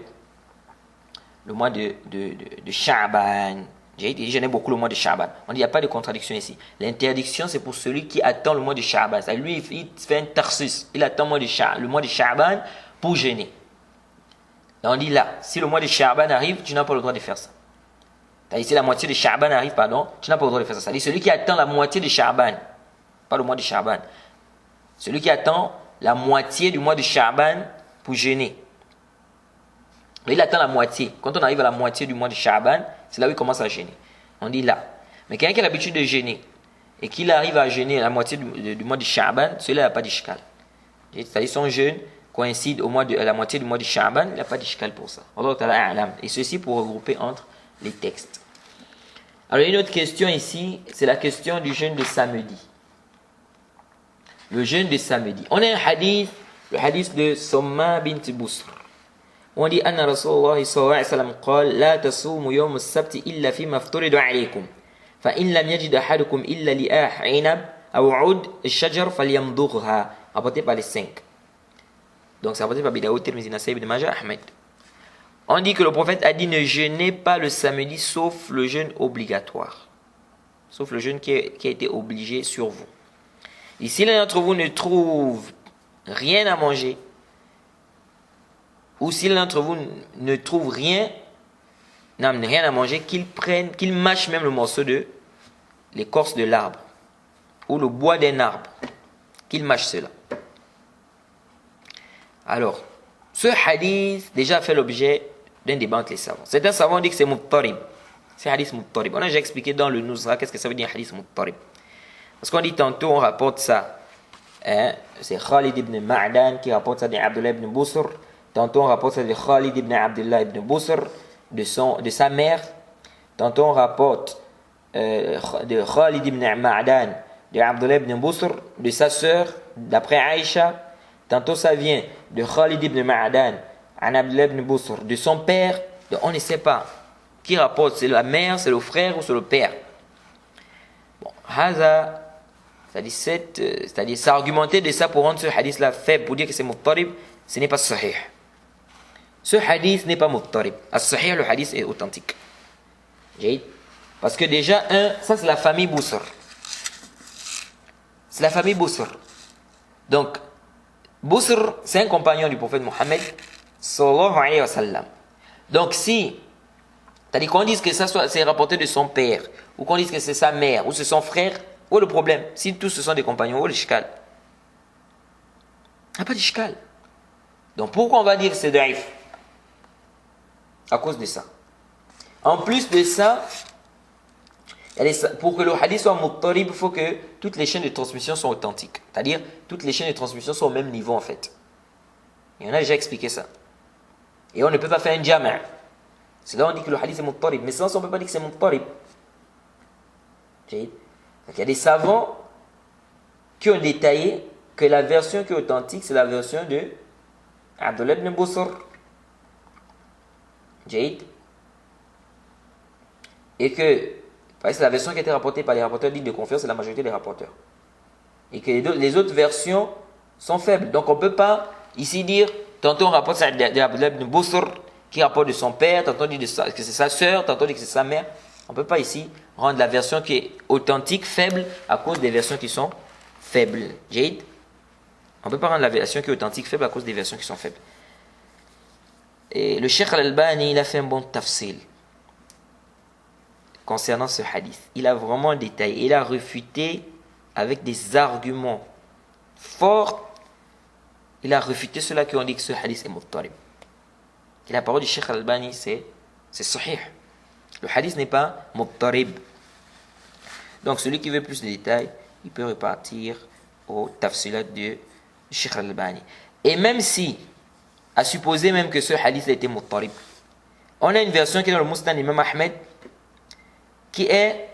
Sha'ban. Il jeûnait beaucoup le mois de Sha'ban. On dit il n'y a pas de contradiction ici. L'interdiction, c'est pour celui qui attend le mois de Sha'ban. Lui, il fait un tarsus. Il attend le mois de Sha'ban pour jeûner. Et on dit là, si le mois de Sha'ban arrive, tu n'as pas le droit de faire ça. Si la moitié de Sha'ban arrive, pardon, tu n'as pas le droit de faire ça. C'est-à-dire celui qui attend la moitié de Sha'ban, pas le mois de Sha'ban. Celui qui attend la moitié du mois de Sha'ban pour jeûner. Il attend la moitié. Quand on arrive à la moitié du mois de Sha'ban, c'est là où il commence à jeûner. On dit là. Mais quelqu'un qui a l'habitude de jeûner et qu'il arrive à jeûner à la moitié du mois de Sha'ban, celui-là n'a pas d'ishkal. C'est-à-dire son jeûne coïncide à la moitié du mois de Sha'ban, il n'a pas d'ishkal pour ça. Et ceci pour regrouper entre les textes. Alors, une autre question ici, c'est la question du jeûne de samedi. Le jeûne de samedi. On a un hadith, le hadith de Somma bint Busr. On dit Anna Rasulullah sallallahu alayhi wa sallam قال لا تصوموا يوم السبت إلا فيما افترض عليكم فإن لم يجد أحدكم إلا لآح عنب أو عود الشجر فليمضغها. Apporté par les 5. Donc c'est apporté par Bidaoud, Tirmizi, Nasaï, Ibn Majah, Ahmed. On dit que le prophète a dit ne jeûnez pas le samedi sauf le jeûne obligatoire. Sauf le jeûne qui a été obligé sur vous. Et si l'un d'entre vous ne trouve rien à manger, ou si l'un d'entre vous ne trouve rien à manger, qu'il mâche même le morceau de l'écorce de l'arbre, ou le bois d'un arbre, qu'il mâche cela. Alors, ce hadith déjà fait l'objet d'un débat entre les savants. Certains savants disent que c'est muttarib. C'est hadith muttarib. On a déjà expliqué dans le Nuzra qu'est-ce que ça veut dire hadith muttarib. Parce qu'on dit tantôt, on rapporte ça. C'est Khalid ibn Ma'dan qui rapporte ça d'Abdullah ibn Busr. Tantôt on rapporte ça de Khalid ibn Abdullah ibn Busr, de sa mère. Tantôt on rapporte de Khalid ibn Ma'dan, de Abdullah ibn Busr, de sa sœur, d'après Aïcha. Tantôt ça vient de Khalid ibn Ma'dan, an Abdullah ibn Busr, de son père. Donc on ne sait pas qui rapporte, c'est la mère, c'est le frère ou c'est le père. Bon, Haza, c'est-à-dire s'argumenter de ça pour rendre ce hadith-là faible, pour dire que c'est muttarib, ce n'est pas sahih. Ce hadith n'est pas muttarib. As-sahih, le hadith est authentique. Parce que déjà, ça c'est la famille Busr. C'est la famille Busr. Donc, Busr, c'est un compagnon du prophète Mohammed sallallahu alayhi wa sallam. Donc si, c'est-à-dire qu'on dise que ça c'est rapporté de son père, ou qu'on dise que c'est sa mère, ou c'est son frère, où est le problème? Si tous ce sont des compagnons, où est l'ishkal? Il n'y a pas d'ishkal. Donc pourquoi on va dire que c'est daif? À cause de ça. En plus de ça, pour que le hadith soit muttarib, il faut que toutes les chaînes de transmission soient authentiques. C'est-à-dire, toutes les chaînes de transmission sont au même niveau en fait. Et on a déjà expliqué ça. Et on ne peut pas faire un jama'. C'est là où on dit que le hadith est muttarib. Mais sans on ne peut pas dire que c'est muttarib. Donc, il y a des savants qui ont détaillé que la version qui est authentique, c'est la version de Abdullah ibn Busr. Et que c'est la version qui a été rapportée par les rapporteurs dits de confiance, c'est la majorité des rapporteurs. Et que les autres versions sont faibles. Donc on ne peut pas ici dire, tantôt on rapporte ça d'Abdullah ibn Busr, qui rapporte de son père, tantôt on dit que c'est sa sœur, tantôt on dit que c'est sa mère. On ne peut pas ici rendre la version qui est authentique faible à cause des versions qui sont faibles. On ne peut pas rendre la version qui est authentique faible à cause des versions qui sont faibles. Et le Cheikh Al-Albani, il a fait un bon tafsil concernant ce hadith. Il a vraiment détaillé, il a refuté avec des arguments forts. Il a refuté ceux-là qui ont dit que ce hadith est muttarib. Et la parole du Cheikh Al-Albani, c'est sahih. Le hadith n'est pas muttarib. Donc celui qui veut plus de détails, il peut repartir au tafsilat de Cheikh Al-Albani. Et même si, à supposer même que ce hadith a été muttarib, on a une version qui est dans le Musnad d'Imam Ahmed qui est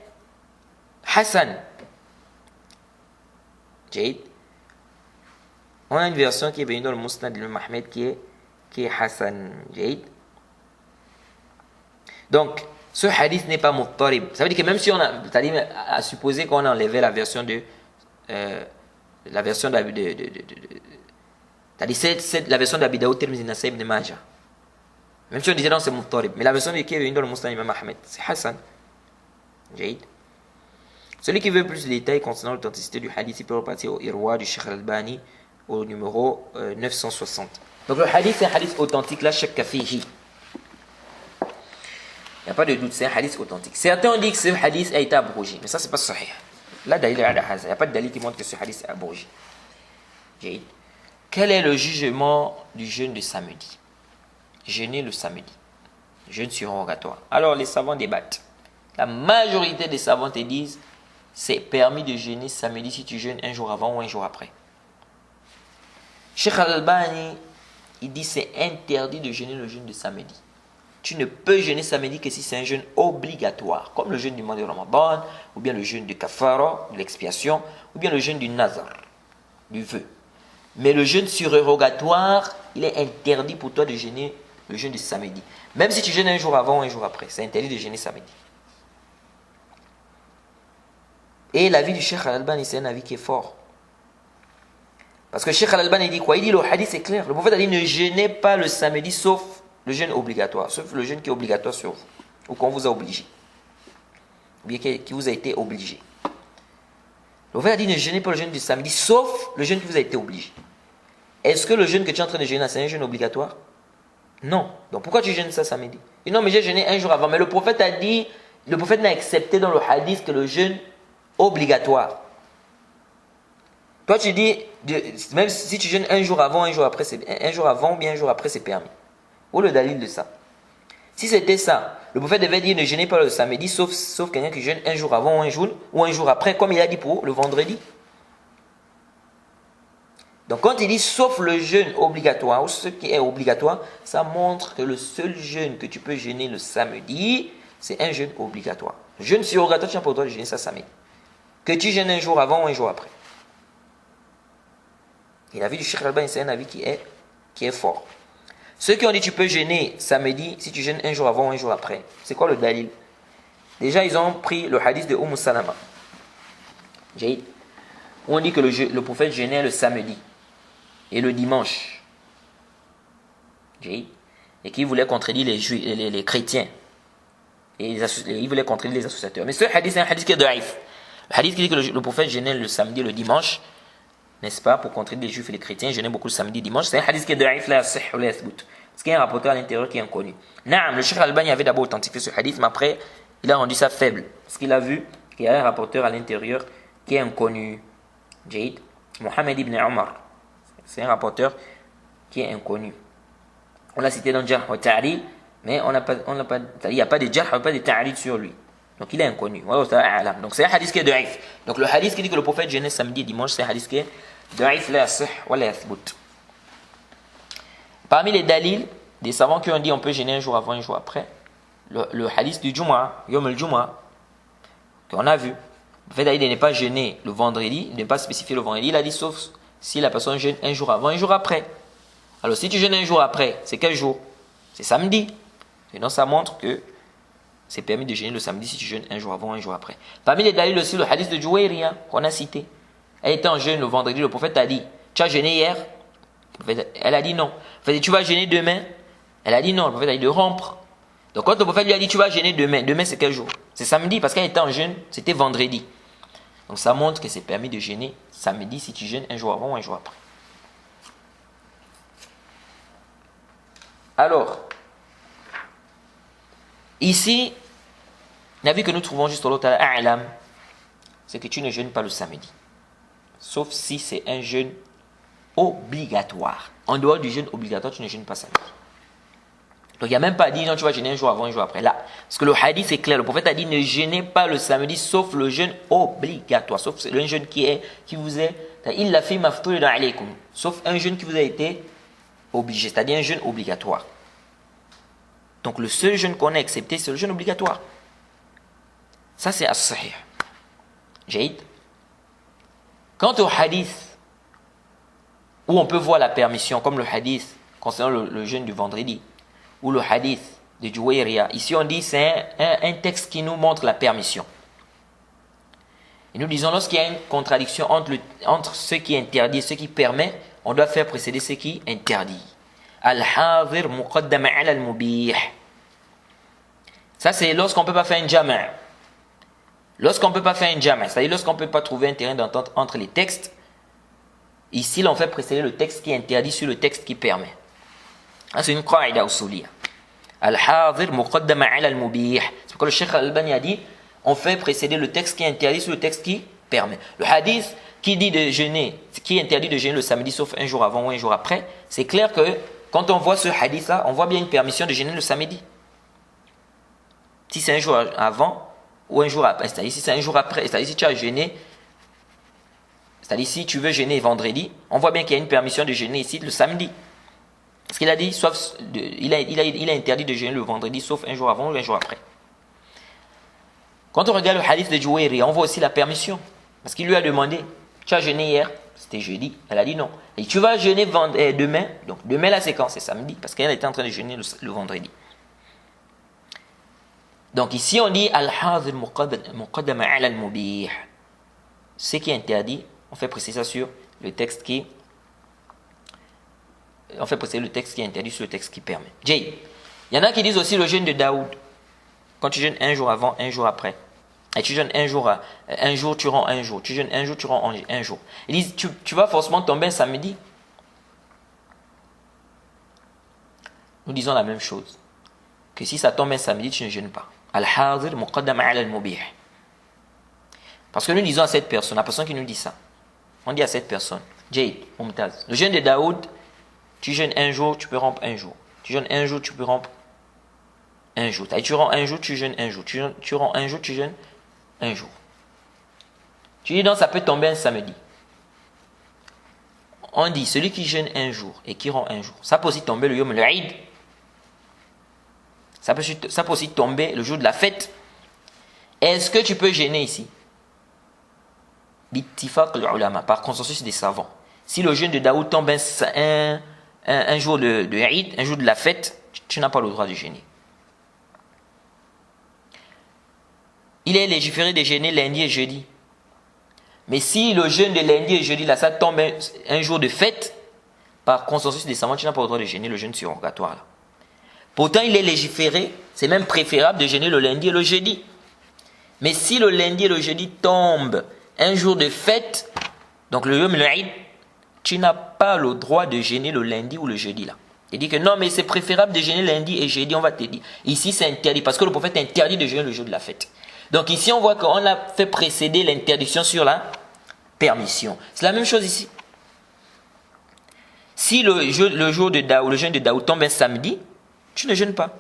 Hassan. Jade. On a une version qui est venue dans le Musnad de Ahmed qui est Hassan. Jade. Donc, ce hadith n'est pas muttarib. Ça veut dire que même si on a, c'est-à-dire à supposer qu'on a enlevé la version de la version c'est-à-dire la version d'Abi Daoud, Tirmidhi, Nasai, Ibn Majah. Même si on disait non, c'est muttarib. Mais la version qui est venue dans le Musnad d'Imam Ahmed, c'est Hassan. Jade. Celui qui veut plus de détails concernant l'authenticité du hadith, il peut repartir au Irwa du Sheikh Al-Albani au numéro 960. Donc le hadith, c'est un hadith authentique, la shakka fihi. Il n'y a pas de doute, c'est un hadith authentique. Certains ont dit que ce hadith a été abrogé, mais ça, c'est pas sahih. Là, il n'y a pas de dalil qui montre que ce hadith est abrogé. Quel est le jugement du jeûne de samedi? Jeûner le samedi. Jeûne surrogatoire. Alors, les savants débattent. La majorité des savants te disent c'est permis de jeûner samedi si tu jeûnes un jour avant ou un jour après. Cheikh Al-Albani, il dit c'est interdit de jeûner le jeûne de samedi. Tu ne peux jeûner samedi que si c'est un jeûne obligatoire, comme le jeûne du mois de Ramadan, ou bien le jeûne du kafara, de l'expiation, ou bien le jeûne du nazar, du vœu. Mais le jeûne surrogatoire, il est interdit pour toi de jeûner le jeûne de samedi. Même si tu jeûnes un jour avant ou un jour après, c'est interdit de jeûner samedi. Et l'avis du Cheikh Al-Albani, c'est un avis qui est fort. Parce que Cheikh Al-Albani dit quoi? Il dit le hadith c'est clair. Le prophète a dit ne jeûnez pas le samedi sauf le jeûne obligatoire, sauf le jeûne qui est obligatoire sur vous, ou qu'on vous a obligé, ou bien qui vous a été obligé. Le prophète a dit ne jeûnez pas le jeûne du samedi sauf le jeûne qui vous a été obligé. Est-ce que le jeûne que tu es en train de jeûner, c'est un jeûne obligatoire? Non. Donc pourquoi tu jeûnes ça samedi? Et non, mais j'ai jeûné un jour avant. Mais le prophète a dit, le prophète n'a accepté dans le hadith que le jeûne obligatoire. Toi tu dis, même si tu jeûnes un jour avant, un jour après, un jour avant ou bien un jour après, c'est permis. Où le dalil de ça? Si c'était ça, le prophète devait dire ne jeûnez pas le samedi, sauf quelqu'un qui jeûne un jour avant ou un jour après, comme il a dit pour le vendredi. Donc quand il dit sauf le jeûne obligatoire, ou ce qui est obligatoire, ça montre que le seul jeûne que tu peux jeûner le samedi, c'est un jeûne obligatoire. Jeûne surrogatoire, tu n'as pas le droit de jeûner ça samedi. Que tu jeûnes un jour avant ou un jour après. Et l'avis du Cheikh Al-Albani, c'est un avis qui est fort. Ceux qui ont dit tu peux jeûner samedi si tu jeûnes un jour avant ou un jour après, c'est quoi le dalil? Déjà, ils ont pris le hadith de Salama. On dit que le prophète jeûnait le samedi et le dimanche. Et qu'il voulait contredire les chrétiens. Et il voulait contredire les associateurs. Mais ce hadith, c'est un hadith qui est daïf. Le hadith qui dit que le prophète jeûnait le samedi et le dimanche, n'est-ce pas, pour contredire les juifs et les chrétiens, jeûnaient beaucoup le samedi et dimanche. C'est un hadith qui est daïf, la sih ou la yathbout. Parce qu'il y a un rapporteur à l'intérieur qui est inconnu. Naam, le Cheikh Al-Albani avait d'abord authentifié ce hadith, mais après, il a rendu ça faible. Parce qu'il a vu qu'il y a un rapporteur à l'intérieur qui est inconnu. Jade, Mohamed ibn Omar. C'est un rapporteur qui est inconnu. On l'a cité dans Jarh wa Ta'ril, mais il n'y a pas de Jarh, il n'y a pas de Ta'ril sur lui. Donc il est inconnu. Donc c'est un hadith qui est daïf. Donc le hadith qui dit que le prophète jeûnait samedi et dimanche, c'est un hadith qui est daïf, la sih wa la yathbout. Parmi les dalils des savants qui ont dit on peut jeûner un jour avant, un jour après, le hadith du Jumu'ah, Yom al-Jumu'ah, qu'on a vu. Le fait d'aller ne pas jeûner le vendredi, ne pas spécifier le vendredi, il a dit sauf si la personne jeûne un jour avant, un jour après. Alors si tu jeûnes un jour après, c'est quel jour? C'est samedi. Et donc ça montre que c'est permis de jeûner le samedi si tu jeûnes un jour avant, un jour après. Parmi les dalils aussi, le hadith de Jouayriya qu'on a cité. Elle était en jeûne le vendredi, le prophète a dit tu as jeûné hier? Elle a dit non. Le prophète a dit tu vas jeûner demain? Elle a dit non. Le prophète a dit de rompre. Donc quand le prophète lui a dit tu vas jeûner demain, demain c'est quel jour? C'est samedi parce qu'elle était en jeûne, c'était vendredi. Donc ça montre que c'est permis de jeûner samedi si tu jeûnes un jour avant ou un jour après. Alors, ici, l'avis que nous trouvons juste au l'autre a'lam, c'est que tu ne jeûnes pas le samedi. Sauf si c'est un jeûne obligatoire. En dehors du jeûne obligatoire, tu ne jeûnes pas samedi. Donc il n'y a même pas dit non, tu vas jeûner un jour avant, un jour après. Là, parce que le hadith est clair. Le prophète a dit ne jeûnez pas le samedi sauf le jeûne obligatoire. Sauf le jeûne qui vous est. Il l'a fait maftoul alaykum. Sauf un jeûne qui vous a été obligé, c'est-à-dire un jeûne obligatoire. Donc le seul jeûne qu'on a accepté, c'est le jeûne obligatoire. Ça c'est as-sahih. Jaïd. Quant au hadith, où on peut voir la permission, comme le hadith concernant le jeûne du vendredi, ou le hadith de Juwayriya, ici on dit c'est un texte qui nous montre la permission. Et nous disons, lorsqu'il y a une contradiction entre ce qui interdit et ce qui permet, on doit faire précéder ce qui interdit. Al-hadir muqaddama ala al-mubih. Ça, c'est lorsqu'on ne peut pas faire un jama'. Lorsqu'on ne peut pas faire un jama', c'est-à-dire lorsqu'on ne peut pas trouver un terrain d'entente entre les textes, ici, l'on fait précéder le texte qui interdit sur le texte qui permet. C'est une qaïda usuliyya. Al-hadir muqaddama ala al-mubih. C'est pourquoi le Cheikh Al-Albani a dit, on fait précéder le texte qui interdit sur le texte qui permet. Le hadith qui dit de jeûner, qui interdit de jeûner le samedi sauf un jour avant ou un jour après, c'est clair que quand on voit ce hadith-là, on voit bien une permission de jeûner le samedi. Si c'est un jour avant ou un jour après, c'est-à-dire si c'est un jour après, c'est-à-dire si tu as jeûné, c'est-à-dire si tu veux jeûner vendredi, on voit bien qu'il y a une permission de jeûner ici le samedi. Parce qu'il a dit, il a interdit de jeûner le vendredi sauf un jour avant ou un jour après. Quand on regarde le hadith de Juwayriya, on voit aussi la permission. Parce qu'il lui a demandé, tu as jeûné hier, c'était jeudi. Elle a dit non. Et tu vas jeûner demain. Donc demain la séquence, c'est samedi. Parce qu'elle était en train de jeûner le vendredi. Donc ici on dit al-hadir muqaddama ala al-mubih. Ce qui est interdit, on fait préciser ça sur le texte qui... On fait préciser le texte qui est interdit sur le texte qui permet. Jay. Il y en a qui disent aussi le jeûne de Daoud. Quand tu jeûnes un jour avant, un jour après. Et tu jeûnes un jour, tu rends un jour. Tu jeûnes un jour, tu rends un jour. Ils disent, tu vas forcément tomber un samedi. Nous disons la même chose. Que si ça tombe un samedi, tu ne jeûnes pas. Al-hadir muqaddama ala al-mubih. Parce que nous disons à cette personne, la personne qui nous dit ça, on dit à cette personne, Jade, Mumtaz, le jeûne de Daoud, tu jeûnes un jour, tu peux rompre un jour. Tu jeûnes un jour, tu peux rompre un jour. Tu rends un jour, tu jeûnes un jour. Tu rends un jour, tu jeûnes un jour. Tu dis donc ça peut tomber un samedi. On dit celui qui jeûne un jour et qui rend un jour, ça peut aussi tomber le Yom al-Eid. Ça peut aussi tomber le jour de la fête. Est-ce que tu peux jeûner ici? Bittifaq al-ulama, par consensus des savants. Si le jeûne de Daoud tombe un jour de Eid, un jour de la fête, tu n'as pas le droit de jeûner. Il est légiféré de jeûner lundi et jeudi. Mais si le jeûne de lundi et jeudi, là, ça tombe un jour de fête, par consensus des savants, tu n'as pas le droit de jeûner le jeûne surrogatoire. Là. Pourtant, il est légiféré, c'est même préférable de jeûner le lundi et le jeudi. Mais si le lundi et le jeudi tombent un jour de fête, donc le Yom al-Eid, tu n'as pas le droit de jeûner le lundi ou le jeudi là. Il dit que non, mais c'est préférable de jeûner lundi et jeudi, on va te dire. Ici, c'est interdit parce que le prophète interdit de jeûner le jour de la fête. Donc ici, on voit qu'on a fait précéder l'interdiction sur la permission. C'est la même chose ici. Si le jour de Daoud, le jeûne de Daoud tombe un samedi, tu ne jeûnes pas.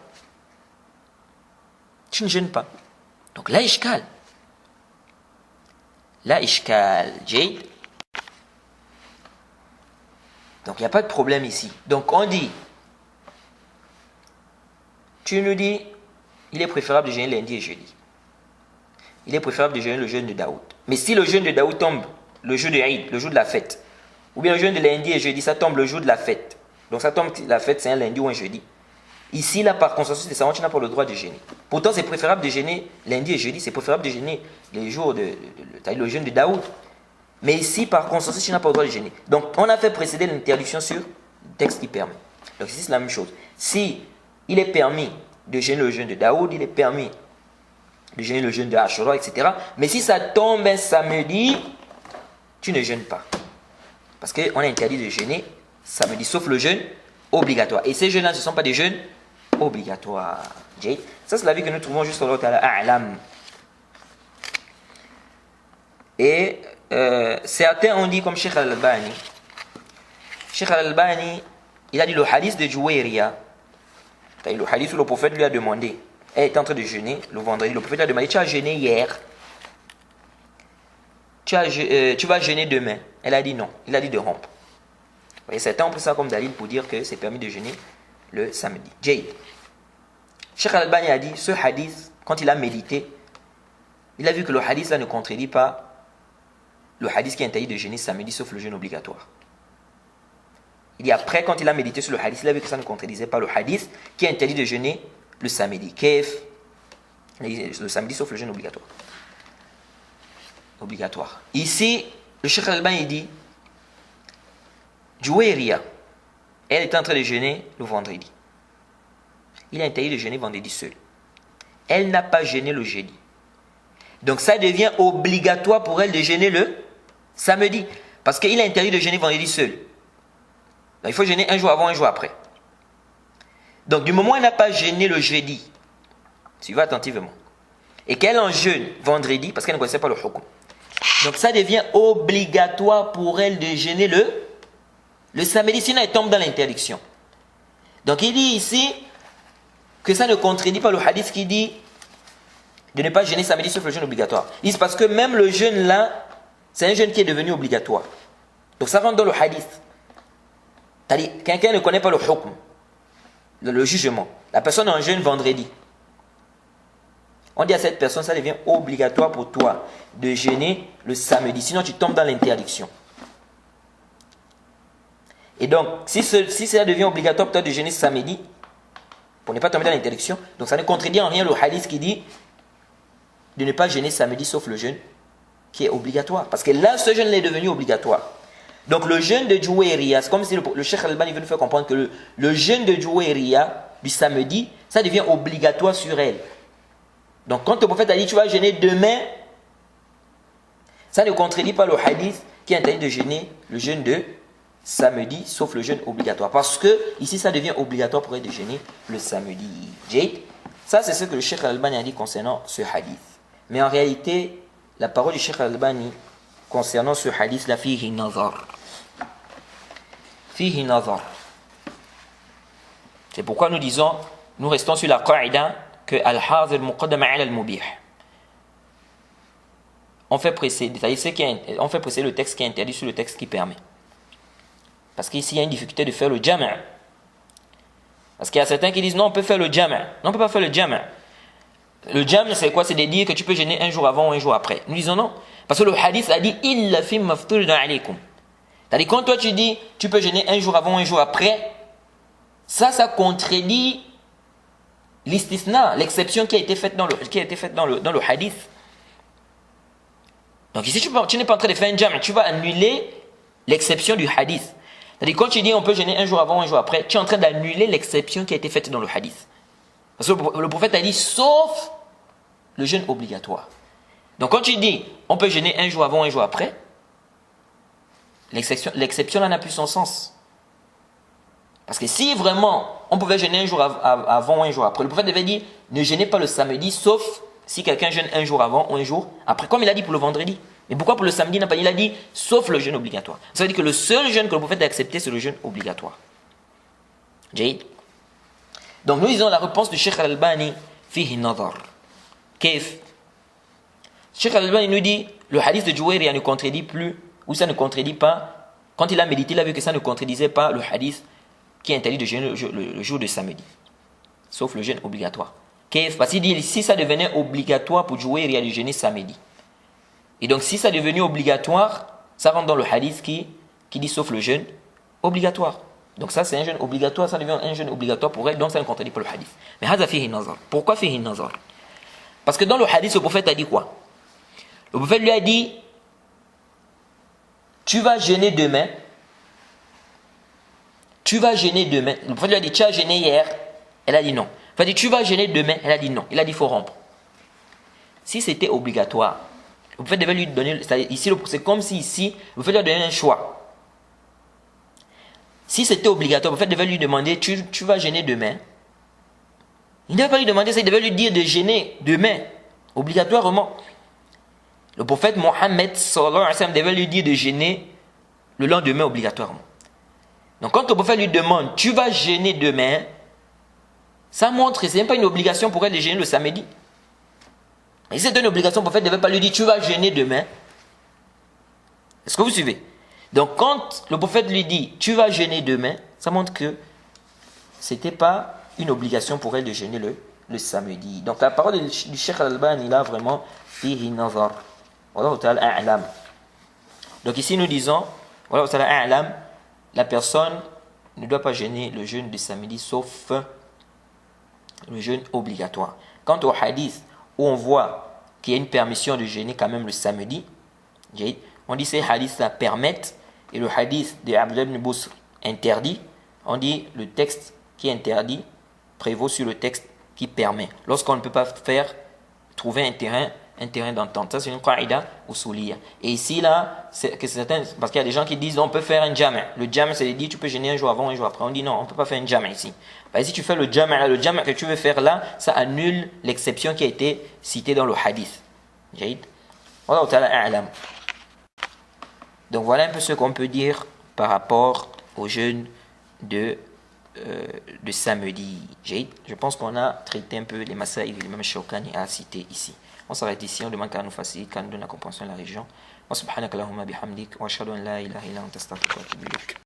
Tu ne jeûnes pas. Donc là, ishkal. Là, ishkal. Jade. Donc il n'y a pas de problème ici. Donc on dit, tu nous dis, il est préférable de jeûner lundi et jeudi. Il est préférable de jeûner le jeûne de Daoud. Mais si le jeûne de Daoud tombe le jour de Eid, le jour de la fête, ou bien le jeûne de lundi et jeudi, ça tombe le jour de la fête. Donc ça tombe, la fête c'est un lundi ou un jeudi. Ici, là, par consensus des savants, tu n'as pas le droit de jeûner. Pourtant, c'est préférable de jeûner lundi et jeudi, c'est préférable de jeûner les jours le jeûne de Daoud. Mais ici, par consensus, tu n'as pas le droit de jeûner. Donc, on a fait précéder l'interdiction sur le texte qui permet. Donc ici, c'est la même chose. Si il est permis de jeûner le jeûne de Daoud, il est permis de jeûner le jeûne de Ashura, etc. Mais si ça tombe un samedi, tu ne jeûnes pas. Parce qu'on a interdit de jeûner samedi, sauf le jeûne obligatoire. Et ces jeûnes-là, ce ne sont pas des jeûnes obligatoires. Ça, c'est l'avis que nous trouvons juste au A'lam. Et certains ont dit comme Cheikh Al-Albani. Cheikh Al-Albani, il a dit le hadith de Juwayriya. Le hadith où le prophète lui a demandé, elle était en train de jeûner le vendredi, le prophète lui a demandé, tu as jeûné hier, tu vas jeûner demain. Elle a dit non, il a dit de rompre. Et certains ont pris ça comme dalil pour dire que c'est permis de jeûner le samedi. Jade. Cheikh Al-Albani a dit, ce hadith, quand il a médité, il a vu que le hadith là ne contredit pas le hadith qui interdit de jeûner samedi sauf le jeûne obligatoire. Il dit après, quand il a médité sur le hadith, il a vu que ça ne contredisait pas le hadith qui interdit de jeûner le samedi. Le samedi sauf le jeûne obligatoire. Obligatoire. Ici, le Cheikh Al-Albani dit Juwayriya, elle est en train de jeûner le vendredi. Il a interdit de jeûner vendredi seul. Elle n'a pas jeûné le jeudi. Donc ça devient obligatoire pour elle de jeûner le samedi. Parce qu'il a interdit de jeûner vendredi seul. Donc il faut jeûner un jour avant, un jour après. Donc du moment où elle n'a pas jeûné le jeudi, suivez attentivement, et qu'elle en jeûne vendredi, parce qu'elle ne connaissait pas le hukum, donc ça devient obligatoire pour elle de jeûner le samedi, sinon elle tombe dans l'interdiction. Donc il dit ici que ça ne contredit pas le hadith qui dit de ne pas jeûner samedi sauf le jeûne obligatoire. Il dit parce que même le jeûne là, c'est un jeûne qui est devenu obligatoire. Donc ça rentre dans le hadith. C'est-à-dire, quelqu'un ne connaît pas le hukm, le jugement. La personne en jeûne vendredi. On dit à cette personne, ça devient obligatoire pour toi de jeûner le samedi, sinon tu tombes dans l'interdiction. Et donc, si ça devient obligatoire pour toi de jeûner samedi, pour ne pas tomber dans l'interdiction, donc ça ne contredit en rien le hadith qui dit de ne pas jeûner samedi sauf le jeûne qui est obligatoire. Parce que là, ce jeûne est devenu obligatoire. Donc le jeûne de Juwayriya, c'est comme si le Cheikh Al-Albani veut nous faire comprendre que le jeûne de Juwayriya du samedi, ça devient obligatoire sur elle. Donc quand le prophète a dit tu vas jeûner demain, ça ne contredit pas le hadith qui interdit de jeûner le jeûne de samedi, sauf le jeûne obligatoire. Parce que ici ça devient obligatoire pour elle de jeûner le samedi. Jade, ça c'est ce que le Cheikh Al-Albani a dit concernant ce hadith. Mais en réalité, la parole du Cheikh Al-Albani concernant ce hadith, la fihi nazar. Fihi nazar. C'est pourquoi nous disons, nous restons sur la qaïda que al-hazir muqaddama ala al-mubih. On fait précéder le texte qui est interdit sur le texte qui permet. Parce qu'ici, il y a une difficulté de faire le jama'. Parce qu'il y a certains qui disent non, on peut faire le jama'. Non, on ne peut pas faire le jama'. Le jama', c'est quoi? C'est de dire que tu peux jeûner un jour avant ou un jour après. Nous disons non. Parce que le hadith a dit illa fi mafturidun alaykum. C'est-à-dire, quand toi tu dis tu peux jeûner un jour avant ou un jour après, ça contredit l'istisna, l'exception qui a été faite dans le hadith. Donc ici, tu n'es pas en train de faire un jam', tu vas annuler l'exception du hadith. C'est-à-dire, quand tu dis on peut jeûner un jour avant ou un jour après, tu es en train d'annuler l'exception qui a été faite dans le hadith. Parce que le prophète a dit sauf le jeûne obligatoire. Donc quand tu dis on peut jeûner un jour avant ou un jour après, l'exception là n'a plus son sens. Parce que si vraiment on pouvait jeûner un jour avant ou un jour après, le prophète devait dire ne jeûnez pas le samedi sauf si quelqu'un jeûne un jour avant ou un jour après, comme il a dit pour le vendredi. Mais pourquoi pour le samedi il a dit sauf le jeûne obligatoire. Ça veut dire que le seul jeûne que le prophète a accepté, c'est le jeûne obligatoire. Jade. Donc nous disons la réponse du Cheikh Al-Albani fihi nazar. Kif. Cheikh Al-Albani nous dit le hadith de Juwayriya ne contredit plus, ou ça ne contredit pas. Quand il a médité, il a vu que ça ne contredisait pas le hadith qui interdit de jeûner le jour de samedi, sauf le jeûne obligatoire. Parce qu'il dit si ça devenait obligatoire pour Juwayriya de jeûner samedi, et donc si ça est devenu obligatoire, ça rentre dans le hadith qui dit sauf le jeûne obligatoire. Donc ça c'est un jeûne obligatoire, ça devient un jeûne obligatoire pour elle, donc ça ne contredit pas le hadith. Mais hadha fihi nazar. Pourquoi fihi nazar? Parce que dans le hadith, le prophète a dit quoi? Le prophète lui a dit tu vas jeûner demain. Tu vas jeûner demain. Le prophète lui a dit tu as jeûné hier. Elle a dit non. Il a dit tu vas jeûner demain. Elle a dit non. Il a dit il faut rompre. Si c'était obligatoire, le prophète devait lui donner. Ici, c'est comme si ici, le prophète lui a donné un choix. Si c'était obligatoire, le prophète devait lui demander tu vas jeûner demain. Il ne devait pas lui demander ça, il devait lui dire de jeûner demain, obligatoirement. Le prophète Mohammed sallallahu alayhi wa sallam devait lui dire de jeûner le lendemain obligatoirement. Donc quand le prophète lui demande tu vas jeûner demain, ça montre que ce n'est pas une obligation pour elle de jeûner le samedi. Et si c'était une obligation, le prophète ne devait pas lui dire tu vas jeûner demain. Est-ce que vous suivez? Donc quand le prophète lui dit tu vas jeûner demain, ça montre que ce n'était pas une obligation pour elle de jeûner le samedi. Donc la parole du Cheikh Al-Albani là vraiment fihi nazar. Wallahu ta'ala a'lam. Donc ici nous disons, voilà, la personne ne doit pas jeûner le jeûne de samedi sauf le jeûne obligatoire. Quant au hadith où on voit qu'il y a une permission de jeûner quand même le samedi, on dit ces hadiths-là permettent, et le hadith de Abdullah ibn Busr interdit, on dit le texte qui interdit prévaut sur le texte qui permet. Lorsqu'on ne peut pas trouver un terrain d'entente. Ça, c'est une qaïda usuliyya. Et ici, là, parce qu'il y a des gens qui disent on peut faire un jam'. Le jam', c'est de dire tu peux jeûner un jour avant, un jour après. On dit non, on ne peut pas faire un jam' ici. Bah, si tu fais le jam' que tu veux faire là, ça annule l'exception qui a été citée dans le hadith. Wallahu ta'ala a'lam. Donc voilà un peu ce qu'on peut dire par rapport au jeûne de samedi. Je pense qu'on a traité un peu les masaïl que l'imam Shawkani a cité ici. On s'arrête ici, on demande qu'à nous facilite, qu'à nous donne la compréhension de la région. Wa subhanaka Allahumma bihamdik, wa ashhadu an la ilaha illa anta astaghfiruka wa atubu ilaik.